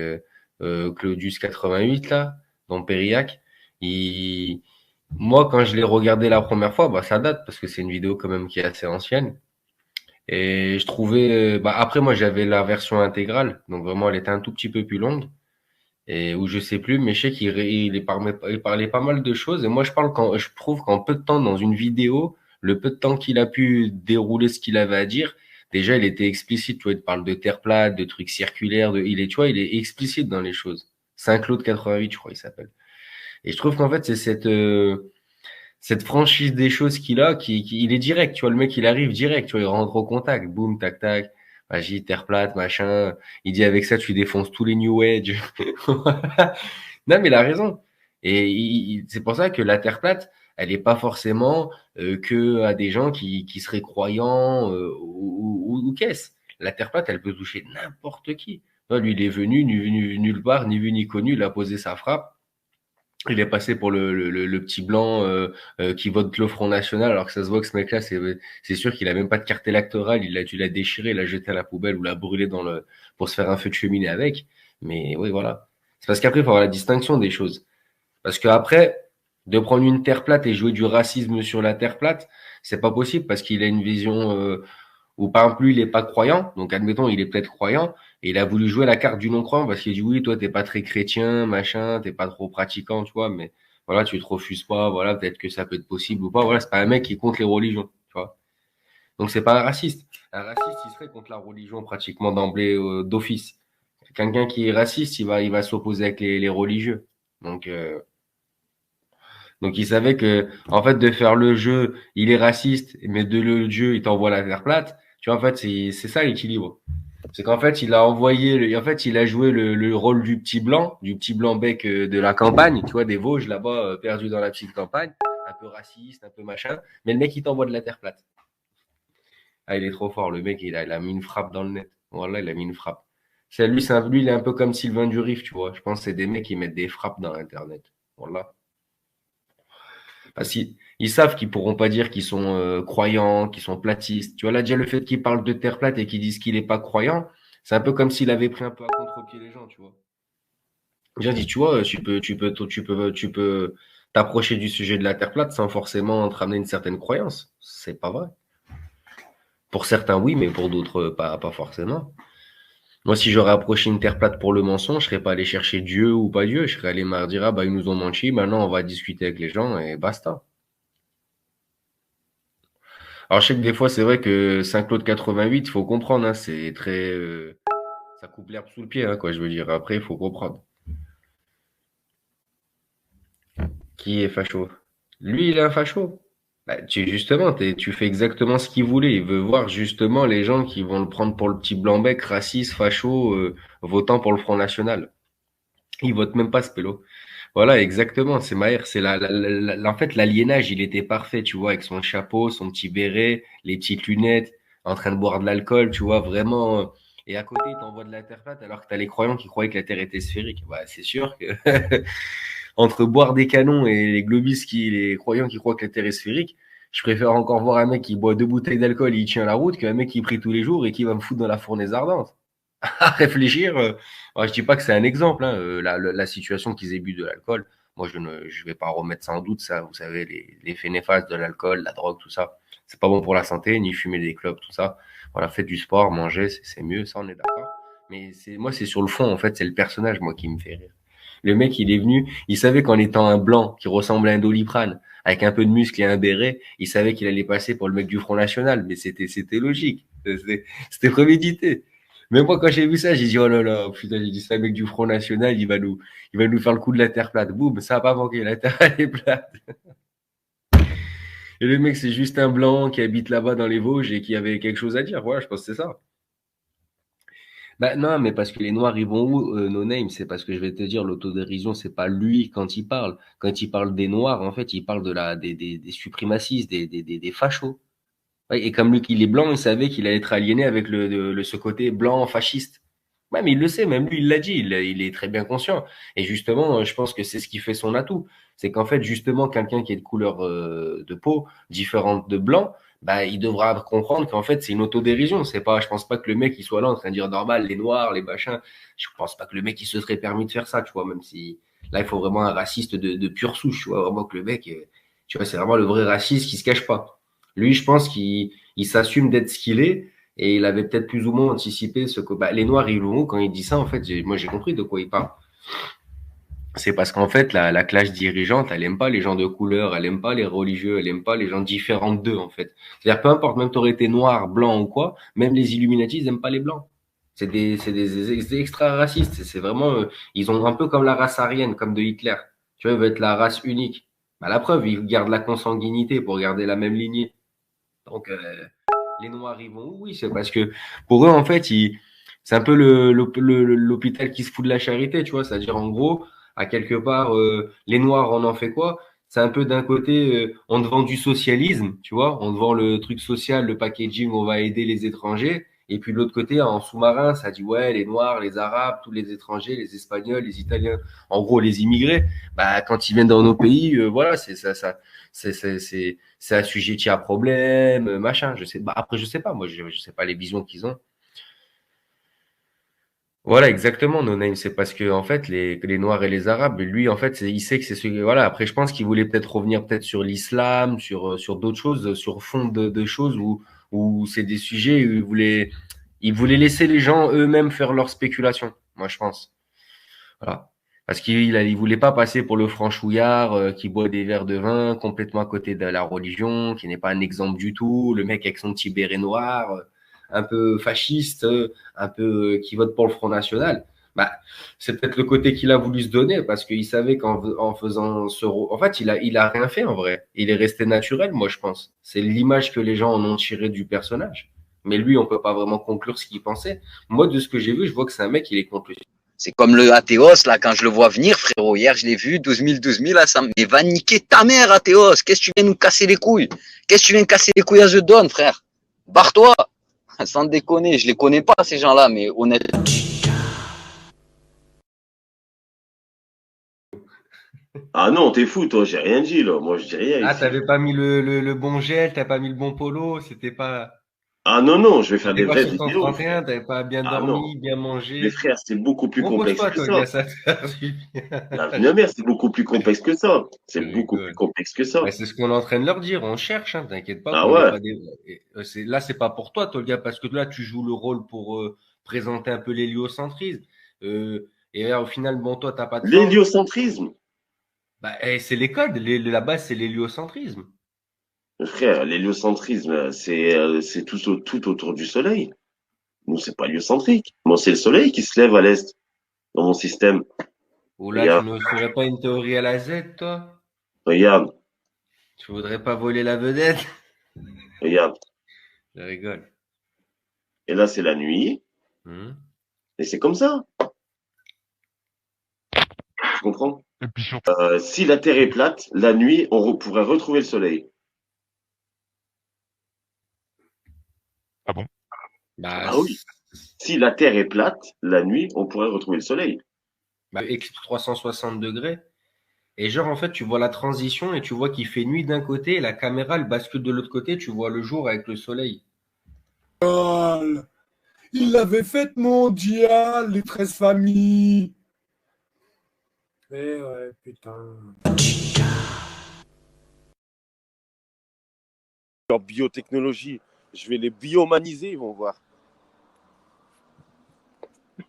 Claudius 88 là, dans Périac. Moi, quand je l'ai regardé la première fois, bah ça date parce que c'est une vidéo quand même qui est assez ancienne. Et je trouvais, après moi j'avais la version intégrale, donc vraiment elle était un tout petit peu plus longue. Et où je sais plus, mais je sais il parlait pas mal de choses. Et moi je trouve qu'en peu de temps dans une vidéo, le peu de temps qu'il a pu dérouler ce qu'il avait à dire. Déjà, il était explicite, tu vois, il te parle de terre plate, de trucs circulaires, tu vois, il est explicite dans les choses. Saint-Claude 88, je crois, il s'appelle. Et je trouve qu'en fait, c'est cette franchise des choses qu'il a, il est direct, tu vois, le mec, il arrive direct, tu vois, il rentre au contact, boum, tac, tac, magie, terre plate, machin. Il dit avec ça, tu défonces tous les New Age. Non, mais il a raison. Et c'est pour ça que la terre plate, elle n'est pas forcément que à des gens qui seraient croyants ou qu'est-ce. La terre plate, elle peut toucher n'importe qui. Non, lui, il est venu nulle part, ni vu ni connu, il a posé sa frappe. Il est passé pour le petit blanc qui vote le Front National, alors que ça se voit que ce mec-là, c'est sûr qu'il a même pas de carte électorale. Il a dû la déchirer, il l'a jeté à la poubelle ou l'a brûler pour se faire un feu de cheminée avec. Mais oui, voilà. C'est parce qu'après, il faut avoir la distinction des choses. Parce que après, de prendre une terre plate et jouer du racisme sur la terre plate, c'est pas possible parce qu'il a une vision où par exemple lui il est pas croyant, donc admettons il est peut-être croyant et il a voulu jouer la carte du non croyant parce qu'il dit oui toi t'es pas très chrétien machin, t'es pas trop pratiquant tu vois, mais voilà tu te refuses pas, voilà peut-être que ça peut être possible ou pas, voilà c'est pas un mec qui est contre les religions, tu vois, donc c'est pas un raciste. Un raciste il serait contre la religion pratiquement d'emblée d'office. Quelqu'un qui est raciste il va s'opposer avec les religieux, donc il savait que, en fait, de faire le jeu, il est raciste, mais le jeu, il t'envoie la terre plate. Tu vois, en fait, c'est ça l'équilibre. C'est qu'en fait, il a envoyé, en fait, il a joué le rôle du petit blanc bec de la campagne, tu vois, des Vosges là-bas, perdu dans la petite campagne, un peu raciste, un peu machin. Mais le mec, il t'envoie de la terre plate. Ah, il est trop fort. Le mec, il a mis une frappe dans le net. Voilà, il a mis une frappe. Lui, il est un peu comme Sylvain Durif, tu vois. Je pense que c'est des mecs qui mettent des frappes dans Internet. Voilà. Parce qu'ils savent qu'ils pourront pas dire qu'ils sont croyants, qu'ils sont platistes. Tu vois, là, déjà, le fait qu'ils parlent de terre plate et qu'ils disent qu'il n'est pas croyant, c'est un peu comme s'il avait pris un peu à contre-pied les gens, tu vois. Déjà dit, tu vois, tu peux t'approcher du sujet de la terre plate sans forcément te ramener une certaine croyance. C'est pas vrai. Pour certains, oui, mais pour d'autres, pas forcément. Moi, si j'aurais approché une terre plate pour le mensonge, je serais pas allé chercher Dieu ou pas Dieu. Je serais allé me dire, ah bah, ils nous ont menti, maintenant on va discuter avec les gens et basta. Alors, je sais que des fois, c'est vrai que Saint-Claude 88, il faut comprendre, hein, c'est très. Ça coupe l'herbe sous le pied, hein, quoi, je veux dire. Après, il faut comprendre. Qui est facho? Lui, il est un facho. Bah, justement, tu fais exactement ce qu'il voulait. Il veut voir justement les gens qui vont le prendre pour le petit blanc-bec, raciste, facho, votant pour le Front National. Il vote même pas ce pélo. Voilà, exactement, c'est Maher. C'est en fait, l'aliénage, il était parfait, tu vois, avec son chapeau, son petit béret, les petites lunettes, en train de boire de l'alcool, tu vois, vraiment. Et à côté, il t'envoie de la terre plate alors que t'as les croyants qui croyaient que la Terre était sphérique. Bah, c'est sûr que entre boire des canons et les croyants qui croient que la Terre est sphérique, je préfère encore voir un mec qui boit 2 bouteilles d'alcool et il tient la route qu'un mec qui prie tous les jours et qui va me foutre dans la fournaise ardente. À réfléchir, je dis pas que c'est un exemple, hein, la situation qu'ils aient bu de l'alcool. Moi, je vais pas remettre ça en doute, ça. Vous savez, les effets néfastes de l'alcool, la drogue, tout ça. C'est pas bon pour la santé, ni fumer des clopes, tout ça. Voilà, faites du sport, mangez, c'est mieux, ça, on est d'accord. Mais moi, c'est sur le fond, en fait, c'est le personnage, moi, qui me fait rire. Le mec, il est venu, il savait qu'en étant un blanc qui ressemble à un Doliprane, avec un peu de muscle et un béret, il savait qu'il allait passer pour le mec du Front National, mais c'était logique. C'était prémédité. Mais moi, quand j'ai vu ça, j'ai dit, oh là là, putain, j'ai dit, c'est un mec du Front National, il va nous faire le coup de la terre plate. Boum, ça a pas manqué, la terre, elle est plate. Et le mec, c'est juste un blanc qui habite là-bas dans les Vosges et qui avait quelque chose à dire. Voilà, je pense que c'est ça. Bah, non, mais parce que les Noirs, ils vont où, no name? C'est parce que je vais te dire, l'autodérision, c'est pas lui quand il parle. Quand il parle des Noirs, en fait, il parle des suprémacistes, des fachos. Ouais, et comme lui, il est blanc, il savait qu'il allait être aliéné avec ce côté blanc fasciste. Ouais, mais il le sait, même lui, il l'a dit, il est très bien conscient. Et justement, je pense que c'est ce qui fait son atout. C'est qu'en fait, justement, quelqu'un qui est de couleur de peau différente de blanc, bah, il devra comprendre qu'en fait, c'est une autodérision. Je pense pas que le mec, il soit là en train de dire normal, les noirs, les machins. Je pense pas que le mec, il se serait permis de faire ça, tu vois, même si là, il faut vraiment un raciste de pure souche, tu vois, vraiment que le mec, tu vois, c'est vraiment le vrai raciste qui se cache pas. Lui, je pense qu'il s'assume d'être ce qu'il est et il avait peut-être plus ou moins anticipé ce que les Noirs, ils vont quand il dit ça, en fait, moi j'ai compris de quoi il parle. C'est parce qu'en fait, la classe dirigeante, elle aime pas les gens de couleur, elle aime pas les religieux, elle aime pas les gens différents d'eux, en fait. C'est-à-dire, peu importe, même t'aurais été noir, blanc ou quoi, même les Illuminati, ils aiment pas les blancs. C'est des extra racistes. C'est vraiment, ils ont un peu comme la race aryenne, comme de Hitler. Tu vois, ils veulent être la race unique. Bah, la preuve, ils gardent la consanguinité pour garder la même lignée. Donc, les Noirs, ils vont, oui, c'est parce que pour eux, en fait, c'est un peu l'hôpital qui se fout de la charité, tu vois. C'est-à-dire, en gros, à quelque part, les Noirs, on en fait quoi? C'est un peu d'un côté, on te vend du socialisme, tu vois. On te vend le truc social, le packaging, on va aider les étrangers. Et puis de l'autre côté, en sous-marin, ça dit ouais, les Noirs, les Arabes, tous les étrangers, les Espagnols, les Italiens, en gros les immigrés, bah quand ils viennent dans nos pays, voilà, c'est assujetti à problème, machin. Je sais, bah après je sais pas, moi je sais pas les visions qu'ils ont. Voilà, exactement, no name. C'est parce que en fait les Noirs et les Arabes, lui en fait, il sait que c'est ce voilà. Après, je pense qu'il voulait peut-être revenir peut-être sur l'islam, sur d'autres choses, sur fond de choses où c'est des sujets où il voulait laisser les gens eux-mêmes faire leurs spéculations. Moi, je pense. Voilà. Parce il voulait pas passer pour le franchouillard qui boit des verres de vin complètement à côté de la religion, qui n'est pas un exemple du tout. Le mec avec son petit béret noir, un peu fasciste, un peu qui vote pour le Front National. Bah, c'est peut-être le côté qu'il a voulu se donner parce qu'il savait qu'en faisant ce rôle, en fait, il a rien fait en vrai. Il est resté naturel, moi, je pense. C'est l'image que les gens en ont tiré du personnage. Mais lui, on peut pas vraiment conclure ce qu'il pensait. Moi, de ce que j'ai vu, je vois que c'est un mec, il est contre le. C'est comme le Athéos, là, quand je le vois venir, frérot. Hier, je l'ai vu, 12 000, là, ça me... Mais va niquer ta mère, Athéos. Qu'est-ce que tu viens nous casser les couilles? Qu'est-ce que tu viens casser les couilles à The Don, frère? Barre-toi. Sans déconner, je les connais pas, ces gens-là, mais honnêtement. Ah non, t'es fou, toi, j'ai rien dit, là. Moi, je dis rien. Ah, Ici. t'avais pas mis le bon gel, t'avais pas mis le bon polo, c'était pas. Ah non, non, je vais faire des T'étais pas vraies sur vidéos. 131, t'avais pas bien Ah dormi, non. bien mangé. Mais frère, c'est beaucoup plus complexe Repose-toi, que toi, ça. gars, ça te fait du bien. La vie de ma mère, c'est beaucoup plus complexe que ça. C'est beaucoup plus complexe que ça. Ouais, c'est ce qu'on est en train de leur dire, on cherche, hein, t'inquiète pas. Ah qu'on est ouais. pas là, c'est pas pour toi, Tolga, parce que là, tu joues le rôle pour présenter un peu l'héliocentrisme. Et là, au final, bon, toi, t'as pas de forme. L'héliocentrisme. Bah, c'est les codes, la base, c'est l'héliocentrisme. Frère, l'héliocentrisme, c'est tout autour du soleil. Nous, c'est pas héliocentrique. Moi, c'est le soleil qui se lève à l'est, dans mon système. Ou là, Regarde. tu ne ferais pas une théorie à la Z, toi? Regarde, Tu voudrais pas voler la vedette? regarde. Je rigole. Et là, c'est la nuit. Et c'est comme ça. Tu comprends? Si la Terre est plate, la nuit, on pourrait retrouver le soleil. Bah, Ah oui. Si la Terre est plate, la nuit, on pourrait retrouver le soleil. bah, 360 degrés. Et genre, en fait, tu vois la transition et tu vois qu'il fait nuit d'un côté et la caméra, elle bascule de l'autre côté, tu vois le jour avec le soleil. Il l'avait faite mondiale, les 13 familles. Eh ouais, putain. Leur biotechnologie, je vais les biomaniser, ils vont voir. Il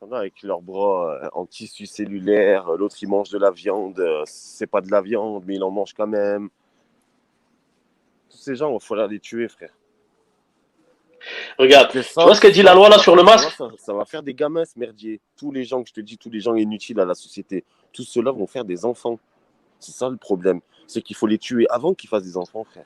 y en a avec leurs bras en tissu cellulaire, l'autre il mange de la viande, c'est pas de la viande, mais il en mange quand même. Tous ces gens, il faut les tuer, frère. Regarde, Que tu vois ce que dit la loi là sur le masque? Ça va faire des gamins, ce merdier. Tous les gens que je te dis, tous les gens inutiles à la société, tous ceux-là vont faire des enfants. C'est ça le problème. C'est qu'il faut les tuer avant qu'ils fassent des enfants, frère.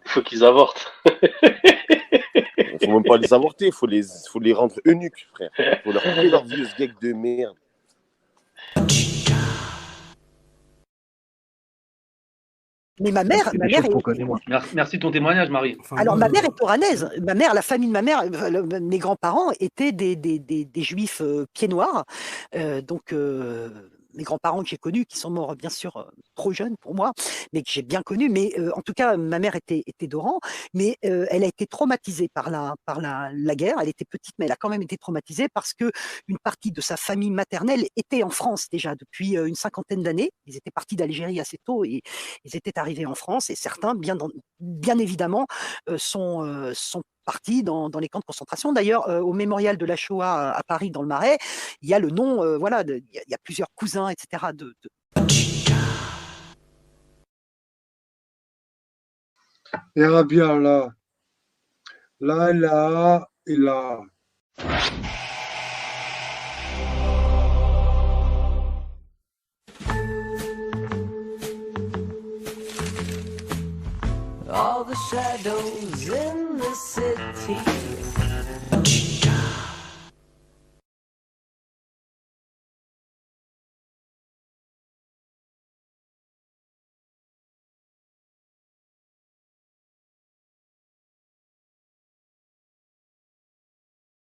Il faut qu'ils avortent. Il faut même pas les avorter, il faut les rendre eunuques, frère. Il faut leur couper leur vieux geek de merde. Mais ma mère est... Merci de ton témoignage, Marie. Alors, ma mère est oranaise. Ma mère, la famille de ma mère, mes grands-parents étaient des juifs pieds noirs. Donc, mes grands-parents que j'ai connus, qui sont morts bien sûr trop jeunes pour moi, mais que j'ai bien connus. Mais en tout cas, ma mère était d'Oran, mais elle a été traumatisée par la guerre. Elle était petite, mais elle a quand même été traumatisée parce que une partie de sa famille maternelle était en France déjà depuis une cinquantaine d'années. Ils étaient partis d'Algérie assez tôt et ils étaient arrivés en France. Et certains, bien évidemment, sont partis dans les camps de concentration. D'ailleurs, au mémorial de la Shoah à Paris, dans le Marais, il y a le nom, voilà, il y a plusieurs cousins, etc. Et bien là. Là et là. All the shadows in the city